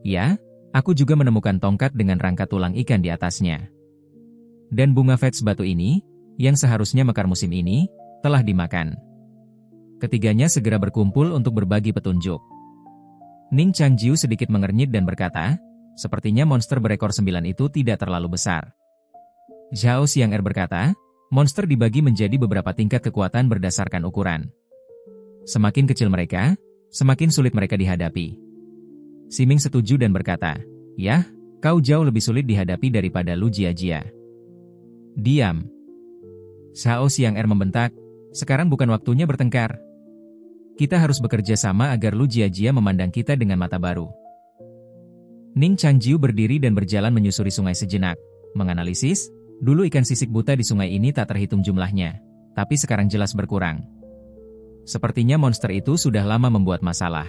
Ya, aku juga menemukan tongkat dengan rangka tulang ikan di atasnya. Dan bunga vets batu ini, yang seharusnya mekar musim ini, telah dimakan. Ketiganya segera berkumpul untuk berbagi petunjuk. Ning Changjiu sedikit mengernyit dan berkata, sepertinya monster berekor 9 itu tidak terlalu besar. Zhao Xiang'er berkata, monster dibagi menjadi beberapa tingkat kekuatan berdasarkan ukuran. Semakin kecil mereka, semakin sulit mereka dihadapi. Siming setuju dan berkata, "Yah, kau jauh lebih sulit dihadapi daripada Lu Jiajia." "Diam." Zhao Xiang'er membentak, "Sekarang bukan waktunya bertengkar. Kita harus bekerja sama agar Lu Jiajia memandang kita dengan mata baru." Ning Changjiu berdiri dan berjalan menyusuri sungai sejenak, menganalisis, Dulu ikan sisik buta di sungai ini tak terhitung jumlahnya, tapi sekarang jelas berkurang. Sepertinya monster itu sudah lama membuat masalah.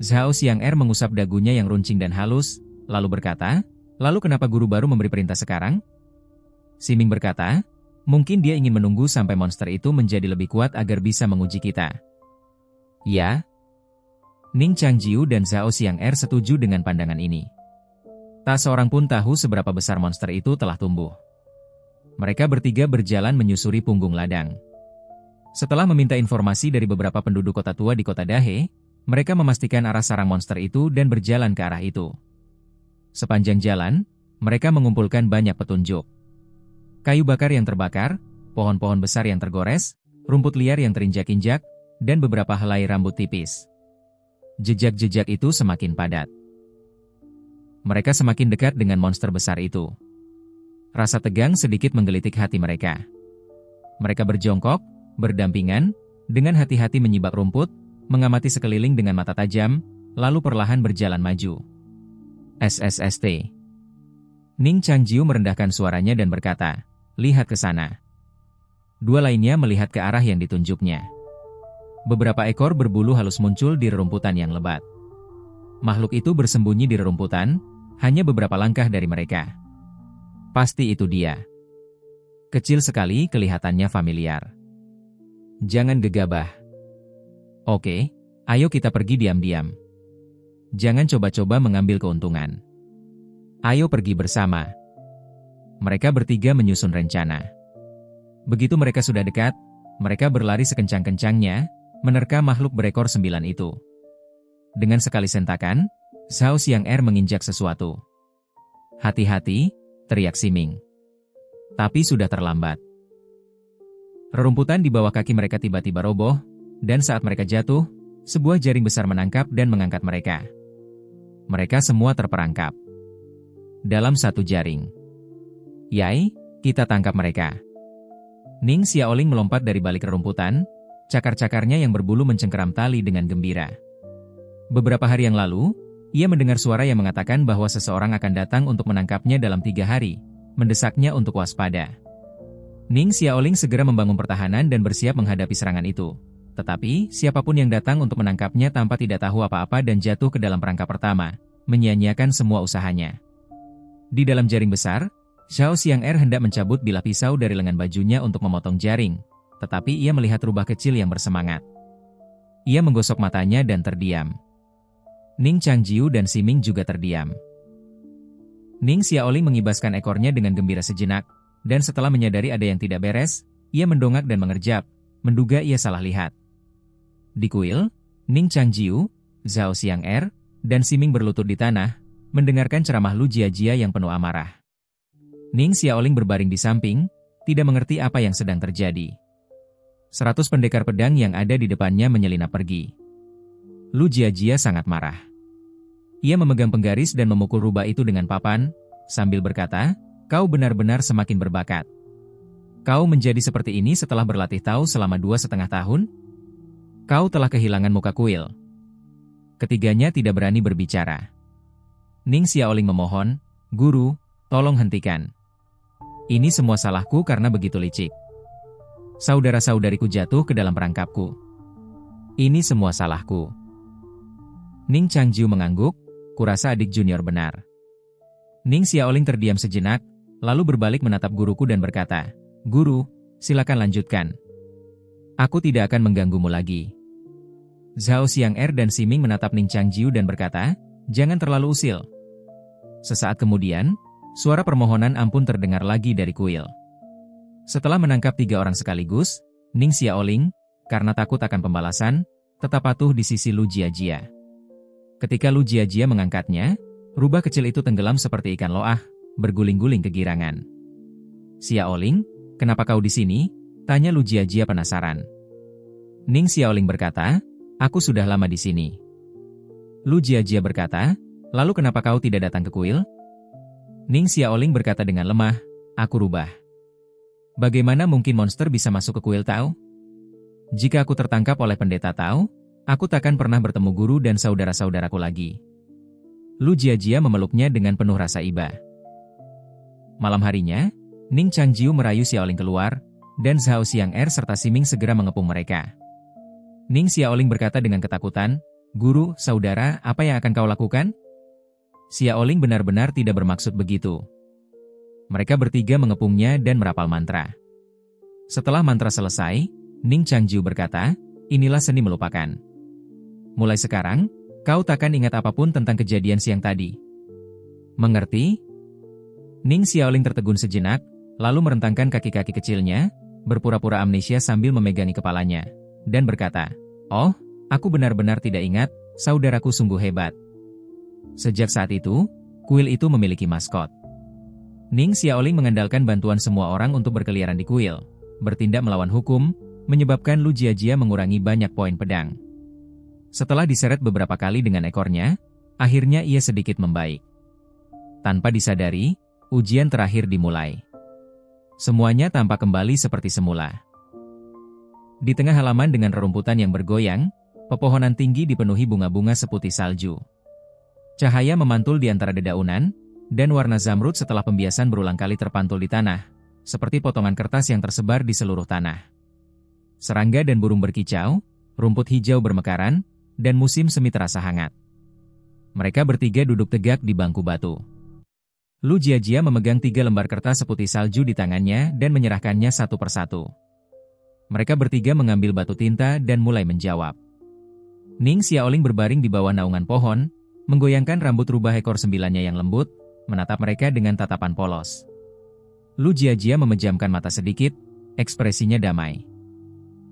Zhao Xiang'er mengusap dagunya yang runcing dan halus, lalu berkata, "Lalu kenapa guru baru memberi perintah sekarang?" Siming berkata, "Mungkin dia ingin menunggu sampai monster itu menjadi lebih kuat agar bisa menguji kita." Ya. Ning Changjiu dan Zhao Xiang'er setuju dengan pandangan ini. Tak seorang pun tahu seberapa besar monster itu telah tumbuh. Mereka bertiga berjalan menyusuri punggung ladang. Setelah meminta informasi dari beberapa penduduk kota tua di kota Dahe, mereka memastikan arah sarang monster itu dan berjalan ke arah itu. Sepanjang jalan, mereka mengumpulkan banyak petunjuk. Kayu bakar yang terbakar, pohon-pohon besar yang tergores, rumput liar yang terinjak-injak, dan beberapa helai rambut tipis. Jejak-jejak itu semakin padat. Mereka semakin dekat dengan monster besar itu. Rasa tegang sedikit menggelitik hati mereka. Mereka berjongkok, berdampingan, dengan hati-hati menyibak rumput, mengamati sekeliling dengan mata tajam, lalu perlahan berjalan maju. SSST. Ning Changjiu merendahkan suaranya dan berkata, "Lihat ke sana." Dua lainnya melihat ke arah yang ditunjuknya. Beberapa ekor berbulu halus muncul di rerumputan yang lebat. Makhluk itu bersembunyi di rerumputan, hanya beberapa langkah dari mereka. Pasti itu dia. Kecil sekali, kelihatannya familiar. Jangan gegabah. Oke, ayo kita pergi diam-diam. Jangan coba-coba mengambil keuntungan. Ayo pergi bersama. Mereka bertiga menyusun rencana. Begitu mereka sudah dekat, mereka berlari sekencang-kencangnya, menerka makhluk berekor 9 itu. Dengan sekali sentakan, Zhao Xiang'er menginjak sesuatu. "Hati-hati," teriak Siming. Tapi sudah terlambat. Rerumputan di bawah kaki mereka tiba-tiba roboh, dan saat mereka jatuh, sebuah jaring besar menangkap dan mengangkat mereka. Mereka semua terperangkap dalam satu jaring. "Yai, kita tangkap mereka." Ning Xiaoling melompat dari balik rerumputan, cakar-cakarnya yang berbulu mencengkeram tali dengan gembira. Beberapa hari yang lalu, ia mendengar suara yang mengatakan bahwa seseorang akan datang untuk menangkapnya dalam 3 hari, mendesaknya untuk waspada. Ning Xiaoling segera membangun pertahanan dan bersiap menghadapi serangan itu. Tetapi, siapapun yang datang untuk menangkapnya tanpa tidak tahu apa-apa dan jatuh ke dalam perangkap pertama, menyia-nyiakan semua usahanya. Di dalam jaring besar, Zhao Xiang'er hendak mencabut bilah pisau dari lengan bajunya untuk memotong jaring, tetapi ia melihat rubah kecil yang bersemangat. Ia menggosok matanya dan terdiam. Ning Changjiu dan Siming juga terdiam. Ning Xiaoling mengibaskan ekornya dengan gembira sejenak, dan setelah menyadari ada yang tidak beres, ia mendongak dan mengerjap, menduga ia salah lihat. Di kuil, Ning Changjiu, Zhao Xiang'er, dan Siming berlutut di tanah, mendengarkan ceramah Lu Jiajia yang penuh amarah. Ning Xiaoling berbaring di samping, tidak mengerti apa yang sedang terjadi. 100 pendekar pedang yang ada di depannya menyelinap pergi. Lu Jiajia sangat marah. Ia memegang penggaris dan memukul rubah itu dengan papan, sambil berkata, "Kau benar-benar semakin berbakat. Kau menjadi seperti ini setelah berlatih Tao selama 2,5 tahun? Kau telah kehilangan muka kuil." Ketiganya tidak berani berbicara. Ning Xiaoling memohon, "Guru, tolong hentikan. Ini semua salahku karena begitu licik. Saudara-saudariku jatuh ke dalam perangkapku. Ini semua salahku." Ning Changjiu mengangguk, "Kurasa adik junior benar." Ning Xiaoling terdiam sejenak, lalu berbalik menatap guruku dan berkata, "Guru, silakan lanjutkan. Aku tidak akan mengganggumu lagi." Zhao Xiang'er dan Siming menatap Ning Changjiu dan berkata, "Jangan terlalu usil." Sesaat kemudian, suara permohonan ampun terdengar lagi dari kuil. Setelah menangkap 3 orang sekaligus, Ning Xiaoling, karena takut akan pembalasan, tetap patuh di sisi Lu Jiajia. Ketika Lu Jiajia mengangkatnya, rubah kecil itu tenggelam seperti ikan loah, berguling-guling kegirangan. "Xiaoling, kenapa kau di sini?" tanya Lu Jiajia penasaran. Ning Xiaoling berkata, "Aku sudah lama di sini." Lu Jiajia berkata, "Lalu kenapa kau tidak datang ke kuil?" Ning Xiaoling berkata dengan lemah, "Aku rubah. Bagaimana mungkin monster bisa masuk ke kuil Tao? Jika aku tertangkap oleh pendeta Tao, aku takkan pernah bertemu guru dan saudara-saudaraku lagi." Lu Jiajia memeluknya dengan penuh rasa iba. Malam harinya, Ning Changjiu merayu Xiaoling keluar, dan Zhao Xiang'er serta Siming segera mengepung mereka. Ning Xiaoling berkata dengan ketakutan, "Guru, saudara, apa yang akan kau lakukan?" Xiaoling benar-benar tidak bermaksud begitu. Mereka bertiga mengepungnya dan merapal mantra. Setelah mantra selesai, Ning Changjiu berkata, "Inilah seni melupakan. Mulai sekarang, kau takkan ingat apapun tentang kejadian siang tadi. Mengerti?" Ning Xiaoling tertegun sejenak, lalu merentangkan kaki-kaki kecilnya, berpura-pura amnesia sambil memegangi kepalanya, dan berkata, "Oh, aku benar-benar tidak ingat, saudaraku sungguh hebat." Sejak saat itu, kuil itu memiliki maskot. Ning Xiaoling mengandalkan bantuan semua orang untuk berkeliaran di kuil, bertindak melawan hukum, menyebabkan Lu Jiajia mengurangi banyak poin pedang. Setelah diseret beberapa kali dengan ekornya, akhirnya ia sedikit membaik. Tanpa disadari, ujian terakhir dimulai. Semuanya tampak kembali seperti semula. Di tengah halaman dengan rerumputan yang bergoyang, pepohonan tinggi dipenuhi bunga-bunga seputih salju. Cahaya memantul di antara dedaunan, dan warna zamrud setelah pembiasan berulang kali terpantul di tanah, seperti potongan kertas yang tersebar di seluruh tanah. Serangga dan burung berkicau, rumput hijau bermekaran, dan musim semi terasa hangat. Mereka bertiga duduk tegak di bangku batu. Lu Jiajia memegang 3 lembar kertas seputih salju di tangannya dan menyerahkannya satu persatu. Mereka bertiga mengambil batu tinta dan mulai menjawab. Ning Xiaoling berbaring di bawah naungan pohon, menggoyangkan rambut rubah ekor 9-nya yang lembut, menatap mereka dengan tatapan polos. Lu Jiajia memejamkan mata sedikit, ekspresinya damai.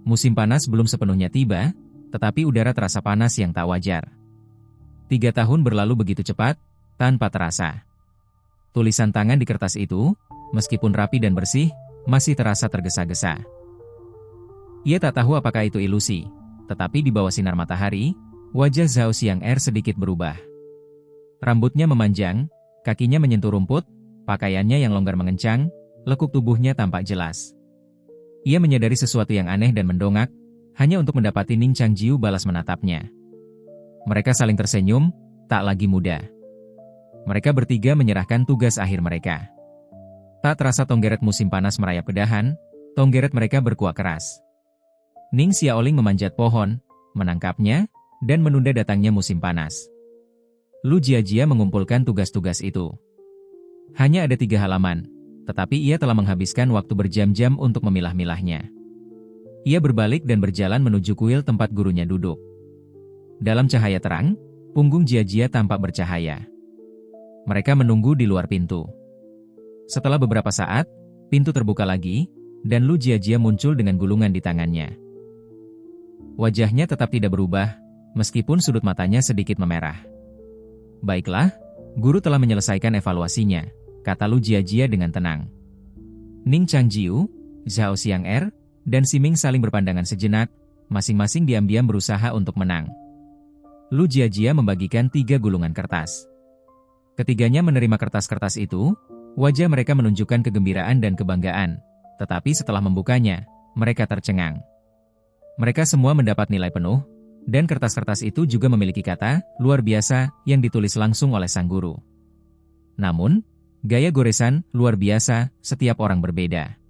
Musim panas belum sepenuhnya tiba, tetapi udara terasa panas yang tak wajar. 3 tahun berlalu begitu cepat, tanpa terasa. Tulisan tangan di kertas itu, meskipun rapi dan bersih, masih terasa tergesa-gesa. Ia tak tahu apakah itu ilusi, tetapi di bawah sinar matahari, wajah Zhao Xiang'er sedikit berubah. Rambutnya memanjang, kakinya menyentuh rumput, pakaiannya yang longgar mengencang, lekuk tubuhnya tampak jelas. Ia menyadari sesuatu yang aneh dan mendongak, hanya untuk mendapati Ning Changjiu balas menatapnya. Mereka saling tersenyum, tak lagi muda. Mereka bertiga menyerahkan tugas akhir mereka. Tak terasa tonggeret musim panas merayap ke dahan, tonggeret mereka berkuak keras. Ning Xiaoling memanjat pohon, menangkapnya, dan menunda datangnya musim panas. Lu Jiajia mengumpulkan tugas-tugas itu. Hanya ada 3 halaman, tetapi ia telah menghabiskan waktu berjam-jam untuk memilah-milahnya. Ia berbalik dan berjalan menuju kuil tempat gurunya duduk. Dalam cahaya terang, punggung Jiajia tampak bercahaya. Mereka menunggu di luar pintu. Setelah beberapa saat, pintu terbuka lagi, dan Lu Jiajia muncul dengan gulungan di tangannya. Wajahnya tetap tidak berubah, meskipun sudut matanya sedikit memerah. "Baiklah, guru telah menyelesaikan evaluasinya," kata Lu Jiajia dengan tenang. Ning Changjiu, Zhao Xiang'er, dan Siming saling berpandangan sejenak, masing-masing diam-diam berusaha untuk menang. Lu Jiajia membagikan 3 gulungan kertas. Ketiganya menerima kertas-kertas itu, wajah mereka menunjukkan kegembiraan dan kebanggaan, tetapi setelah membukanya, mereka tercengang. Mereka semua mendapat nilai penuh, dan kertas-kertas itu juga memiliki kata "luar biasa" yang ditulis langsung oleh sang guru. Namun, gaya goresan "luar biasa" setiap orang berbeda.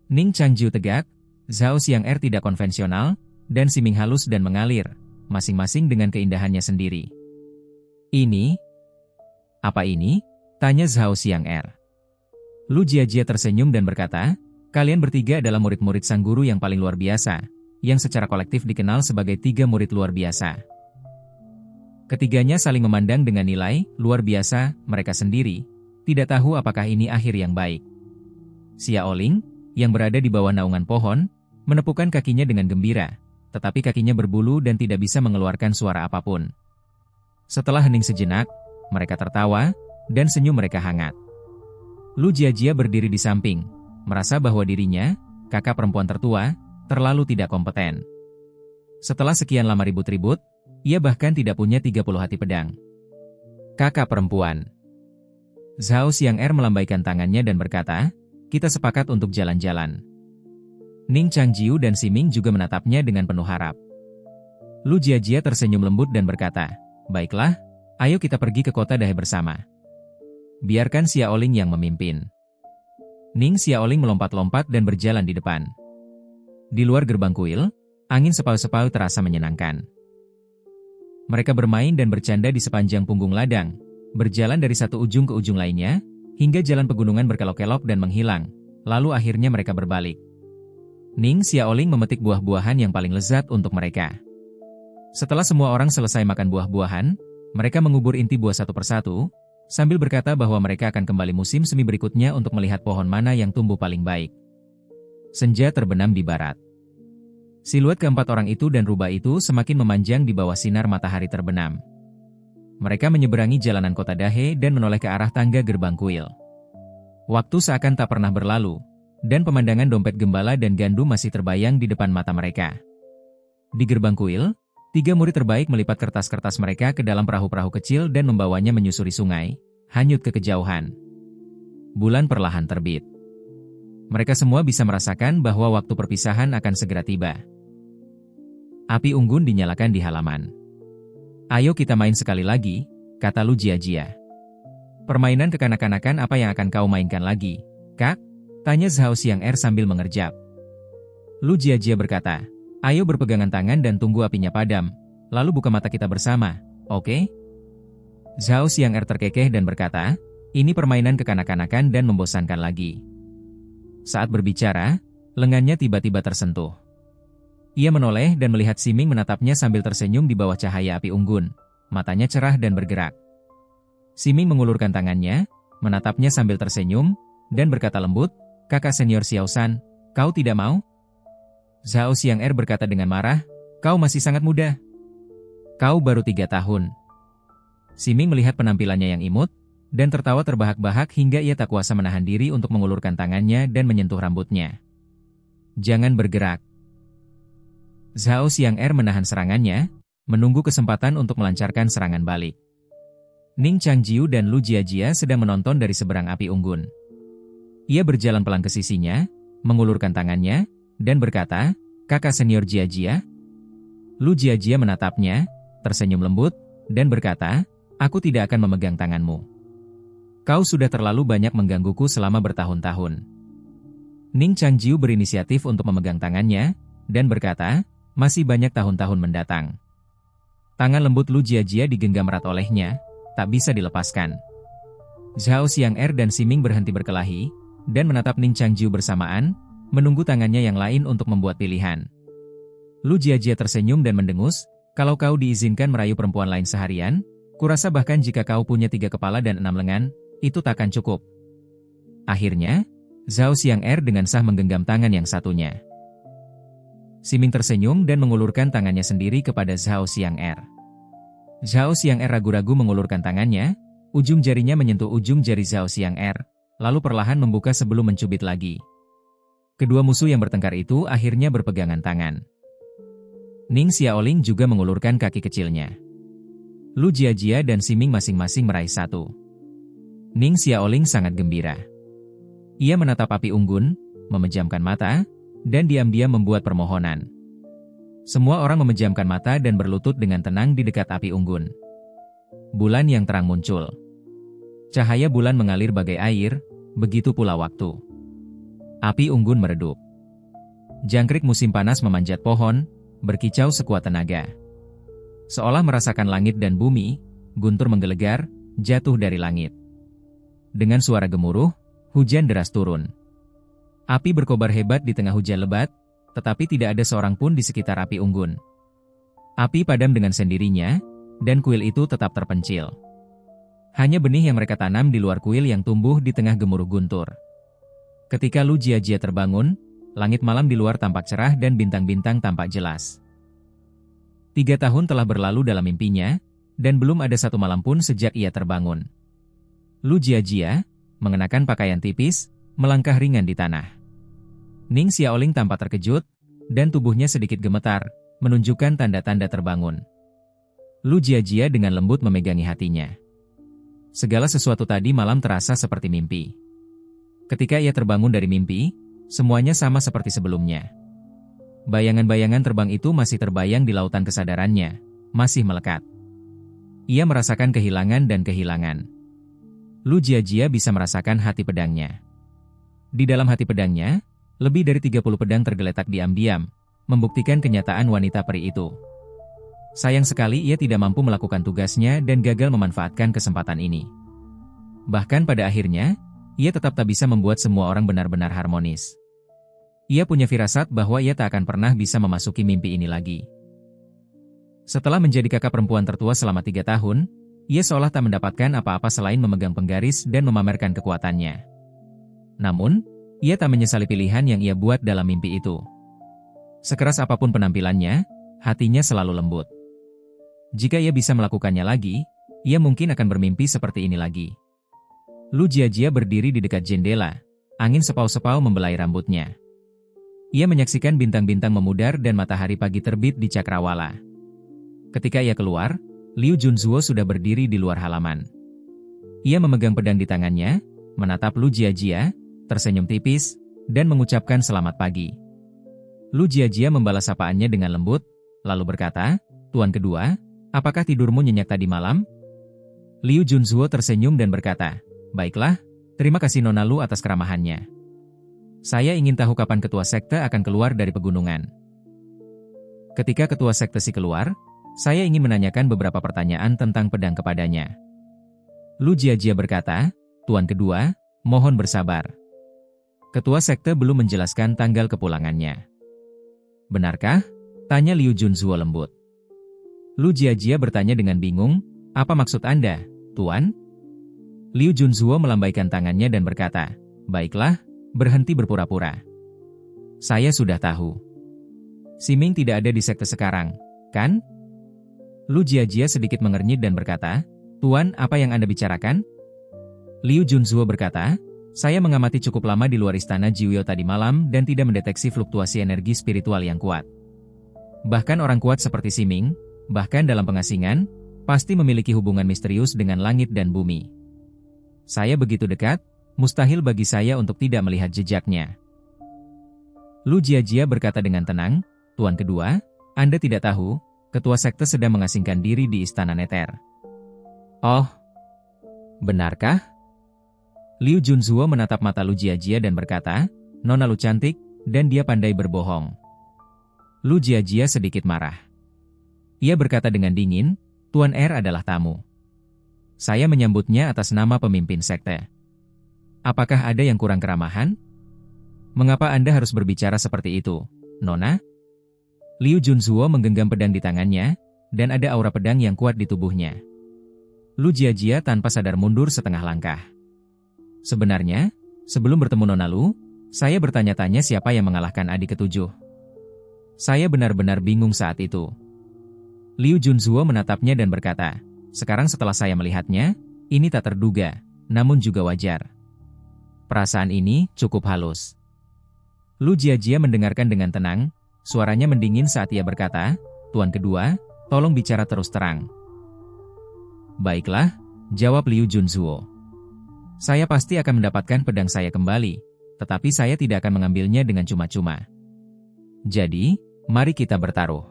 Ning Changjiu tegak, Zhao Xiang'er tidak konvensional, dan Siming halus dan mengalir, masing-masing dengan keindahannya sendiri. "Ini? Apa ini?" tanya Zhao Xiang'er. Lu Jiajia tersenyum dan berkata, "Kalian bertiga adalah murid-murid sang guru yang paling luar biasa, yang secara kolektif dikenal sebagai 3 murid luar biasa." Ketiganya saling memandang dengan nilai luar biasa mereka sendiri, tidak tahu apakah ini akhir yang baik. Xiaoling, yang berada di bawah naungan pohon, menepukkan kakinya dengan gembira, tetapi kakinya berbulu dan tidak bisa mengeluarkan suara apapun. Setelah hening sejenak, mereka tertawa, dan senyum mereka hangat. Lu Jiajia berdiri di samping, merasa bahwa dirinya, kakak perempuan tertua, terlalu tidak kompeten. Setelah sekian lama ribut-ribut, ia bahkan tidak punya 30 hati pedang. Kakak perempuan. Zhao Xiang'er melambaikan tangannya dan berkata, "Kita sepakat untuk jalan-jalan." Ning Changjiu dan Siming juga menatapnya dengan penuh harap. Lu Jiajia tersenyum lembut dan berkata, "Baiklah, ayo kita pergi ke kota Dahe bersama. Biarkan Xiaoling yang memimpin." Ning Xiaoling melompat-lompat dan berjalan di depan. Di luar gerbang kuil, angin sepau-sepau terasa menyenangkan. Mereka bermain dan bercanda di sepanjang punggung ladang, berjalan dari satu ujung ke ujung lainnya, hingga jalan pegunungan berkelok-kelok dan menghilang, lalu akhirnya mereka berbalik. Ning Xiaoling memetik buah-buahan yang paling lezat untuk mereka. Setelah semua orang selesai makan buah-buahan, mereka mengubur inti buah satu persatu, sambil berkata bahwa mereka akan kembali musim semi berikutnya untuk melihat pohon mana yang tumbuh paling baik. Senja terbenam di barat. Siluet keempat orang itu dan rubah itu semakin memanjang di bawah sinar matahari terbenam. Mereka menyeberangi jalanan kota Dahe dan menoleh ke arah tangga gerbang kuil. Waktu seakan tak pernah berlalu, dan pemandangan dompet gembala dan gandum masih terbayang di depan mata mereka. Di gerbang kuil, 3 murid terbaik melipat kertas-kertas mereka ke dalam perahu-perahu kecil dan membawanya menyusuri sungai, hanyut ke kejauhan. Bulan perlahan terbit. Mereka semua bisa merasakan bahwa waktu perpisahan akan segera tiba. Api unggun dinyalakan di halaman. "Ayo kita main sekali lagi," kata Lu Jiajia. "Permainan kekanak-kanakan apa yang akan kau mainkan lagi, Kak?" tanya Zhao Xiang'er sambil mengerjap. Lu Jiajia berkata, "Ayo berpegangan tangan dan tunggu apinya padam, lalu buka mata kita bersama, oke?" Zhao Xiang'er terkekeh dan berkata, "Ini permainan kekanak-kanakan dan membosankan lagi." Saat berbicara, lengannya tiba-tiba tersentuh. Ia menoleh dan melihat Siming menatapnya sambil tersenyum di bawah cahaya api unggun, matanya cerah dan bergerak. Siming mengulurkan tangannya, menatapnya sambil tersenyum, dan berkata lembut, "Kakak senior Xiaoshan, kau tidak mau?" Zhao Xiang'er berkata dengan marah, "Kau masih sangat muda. Kau baru 3 tahun. Siming melihat penampilannya yang imut, dan tertawa terbahak-bahak hingga ia tak kuasa menahan diri untuk mengulurkan tangannya dan menyentuh rambutnya. "Jangan bergerak." Zhao Xiang'er menahan serangannya, menunggu kesempatan untuk melancarkan serangan balik. Ning Changjiu dan Lu Jiajia sedang menonton dari seberang api unggun. Ia berjalan pelan ke sisinya, mengulurkan tangannya, dan berkata, "Kakak senior Jiajia?" Lu Jiajia menatapnya, tersenyum lembut, dan berkata, "Aku tidak akan memegang tanganmu. Kau sudah terlalu banyak menggangguku selama bertahun-tahun." Ning Changjiu berinisiatif untuk memegang tangannya, dan berkata, "Masih banyak tahun-tahun mendatang." Tangan lembut Lu Jiajia digenggam erat olehnya, tak bisa dilepaskan. Zhao Xiang'er dan Siming berhenti berkelahi, dan menatap Ning Changjiu bersamaan, menunggu tangannya yang lain untuk membuat pilihan. Lu Jiajia tersenyum dan mendengus, "Kalau kau diizinkan merayu perempuan lain seharian, kurasa bahkan jika kau punya 3 kepala dan 6 lengan, itu takkan cukup." Akhirnya, Zhao Xiang'er dengan sah menggenggam tangan yang satunya. Siming tersenyum dan mengulurkan tangannya sendiri kepada Zhao Xiang'er. Zhao Xiang'er ragu-ragu mengulurkan tangannya, ujung jarinya menyentuh ujung jari Zhao Xiang'er, lalu perlahan membuka sebelum mencubit lagi. Kedua musuh yang bertengkar itu akhirnya berpegangan tangan. Ning Xiaoling juga mengulurkan kaki kecilnya. Lu Jiajia dan Siming masing-masing meraih 1. Ning Xiaoling sangat gembira. Ia menatap api unggun, memejamkan mata, dan diam-diam membuat permohonan. Semua orang memejamkan mata dan berlutut dengan tenang di dekat api unggun. Bulan yang terang muncul. Cahaya bulan mengalir bagai air, begitu pula waktu. Api unggun meredup. Jangkrik musim panas memanjat pohon, berkicau sekuat tenaga. Seolah merasakan langit dan bumi, guntur menggelegar, jatuh dari langit. Dengan suara gemuruh, hujan deras turun. Api berkobar hebat di tengah hujan lebat, tetapi tidak ada seorang pun di sekitar api unggun. Api padam dengan sendirinya, dan kuil itu tetap terpencil. Hanya benih yang mereka tanam di luar kuil yang tumbuh di tengah gemuruh guntur. Ketika Lu Jiajia terbangun, langit malam di luar tampak cerah dan bintang-bintang tampak jelas. 3 tahun telah berlalu dalam mimpinya, dan belum ada satu malam pun sejak ia terbangun. Lu Jiajia, mengenakan pakaian tipis, melangkah ringan di tanah. Ning Xiaoling tampak terkejut, dan tubuhnya sedikit gemetar, menunjukkan tanda-tanda terbangun. Lu Jiajia dengan lembut memegangi hatinya. Segala sesuatu tadi malam terasa seperti mimpi. Ketika ia terbangun dari mimpi, semuanya sama seperti sebelumnya. Bayangan-bayangan terbang itu masih terbayang di lautan kesadarannya, masih melekat. Ia merasakan kehilangan dan kehilangan. Lu Jiajia bisa merasakan hati pedangnya. Di dalam hati pedangnya, lebih dari 30 pedang tergeletak diam-diam, membuktikan kenyataan wanita peri itu. Sayang sekali ia tidak mampu melakukan tugasnya dan gagal memanfaatkan kesempatan ini. Bahkan pada akhirnya, ia tetap tak bisa membuat semua orang benar-benar harmonis. Ia punya firasat bahwa ia tak akan pernah bisa memasuki mimpi ini lagi. Setelah menjadi kakak perempuan tertua selama 3 tahun, ia seolah tak mendapatkan apa-apa selain memegang penggaris dan memamerkan kekuatannya. Namun, ia tak menyesali pilihan yang ia buat dalam mimpi itu. Sekeras apapun penampilannya, hatinya selalu lembut. Jika ia bisa melakukannya lagi, ia mungkin akan bermimpi seperti ini lagi. Lu Jiajia berdiri di dekat jendela, angin sepau-sepau membelai rambutnya. Ia menyaksikan bintang-bintang memudar dan matahari pagi terbit di cakrawala. Ketika ia keluar, Liu Junzuo sudah berdiri di luar halaman. Ia memegang pedang di tangannya, menatap Lu Jiajia, tersenyum tipis, dan mengucapkan selamat pagi. Lu Jiajia membalas sapaannya dengan lembut, lalu berkata, "Tuan kedua, apakah tidurmu nyenyak tadi malam?" Liu Junzuo tersenyum dan berkata, "Baiklah, terima kasih Nona Lu atas keramahannya. Saya ingin tahu kapan ketua sekte akan keluar dari pegunungan." Ketika ketua sekte si keluar, saya ingin menanyakan beberapa pertanyaan tentang pedang kepadanya. Lu Jiajia berkata, "Tuan kedua, mohon bersabar." Ketua sekte belum menjelaskan tanggal kepulangannya. "Benarkah?" tanya Liu Junzuo lembut. Lu Jiajia bertanya dengan bingung, "Apa maksud Anda, Tuan?" Liu Junzuo melambaikan tangannya dan berkata, "Baiklah, berhenti berpura-pura. Saya sudah tahu. Siming tidak ada di sekte sekarang, kan?" Lu Jiajia sedikit mengernyit dan berkata, "Tuan, apa yang Anda bicarakan?" Liu Junzuo berkata, "Saya mengamati cukup lama di luar istana Jiwio tadi malam dan tidak mendeteksi fluktuasi energi spiritual yang kuat. Bahkan orang kuat seperti Siming, bahkan dalam pengasingan, pasti memiliki hubungan misterius dengan langit dan bumi. Saya begitu dekat, mustahil bagi saya untuk tidak melihat jejaknya." Lu Jiajia berkata dengan tenang, "Tuan kedua, Anda tidak tahu, ketua sekte sedang mengasingkan diri di istana Neter." "Oh, benarkah?" Liu Junzuo menatap mata Lu Jiajia dan berkata, "Nona Lu cantik, dan dia pandai berbohong." Lu Jiajia sedikit marah. Ia berkata dengan dingin, "Tuan Er adalah tamu. Saya menyambutnya atas nama pemimpin sekte. Apakah ada yang kurang keramahan? Mengapa Anda harus berbicara seperti itu, Nona?" Liu Junzuo menggenggam pedang di tangannya, dan ada aura pedang yang kuat di tubuhnya. Lu Jiajia tanpa sadar mundur setengah langkah. "Sebenarnya, sebelum bertemu Nona Lu, saya bertanya-tanya siapa yang mengalahkan adik ketujuh. Saya benar-benar bingung saat itu." Liu Junzuo menatapnya dan berkata, "Sekarang setelah saya melihatnya, ini tak terduga, namun juga wajar. Perasaan ini cukup halus." Lu Jiajia mendengarkan dengan tenang, suaranya mendingin saat ia berkata, "Tuan kedua, tolong bicara terus terang." "Baiklah," jawab Liu Junzuo. "Saya pasti akan mendapatkan pedang saya kembali, tetapi saya tidak akan mengambilnya dengan cuma-cuma. Jadi, mari kita bertaruh."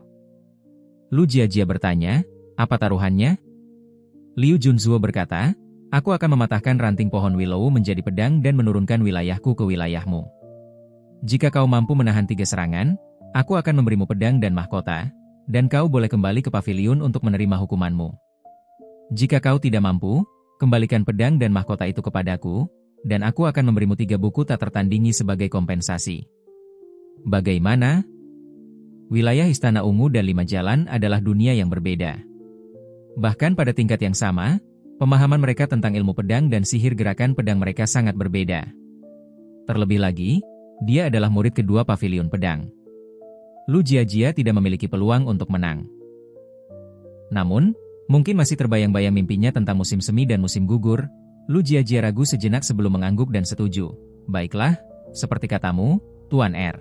Lu Jiajia bertanya, "Apa taruhannya?" Liu Junzuo berkata, "Aku akan mematahkan ranting pohon willow menjadi pedang dan menurunkan wilayahku ke wilayahmu. Jika kau mampu menahan 3 serangan, aku akan memberimu pedang dan mahkota, dan kau boleh kembali ke paviliun untuk menerima hukumanmu. Jika kau tidak mampu, kembalikan pedang dan mahkota itu kepadaku, dan aku akan memberimu 3 buku tak tertandingi sebagai kompensasi. Bagaimana?" Wilayah Istana Ungu dan 5 Jalan adalah dunia yang berbeda. Bahkan pada tingkat yang sama, pemahaman mereka tentang ilmu pedang dan sihir gerakan pedang mereka sangat berbeda. Terlebih lagi, dia adalah murid kedua paviliun pedang. Lu Jiajia tidak memiliki peluang untuk menang. Namun, mungkin masih terbayang-bayang mimpinya tentang musim semi dan musim gugur. Lu Jiajia ragu sejenak sebelum mengangguk dan setuju. "Baiklah, seperti katamu, Tuan Er."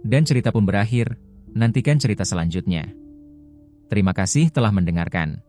Dan cerita pun berakhir, nantikan cerita selanjutnya. Terima kasih telah mendengarkan.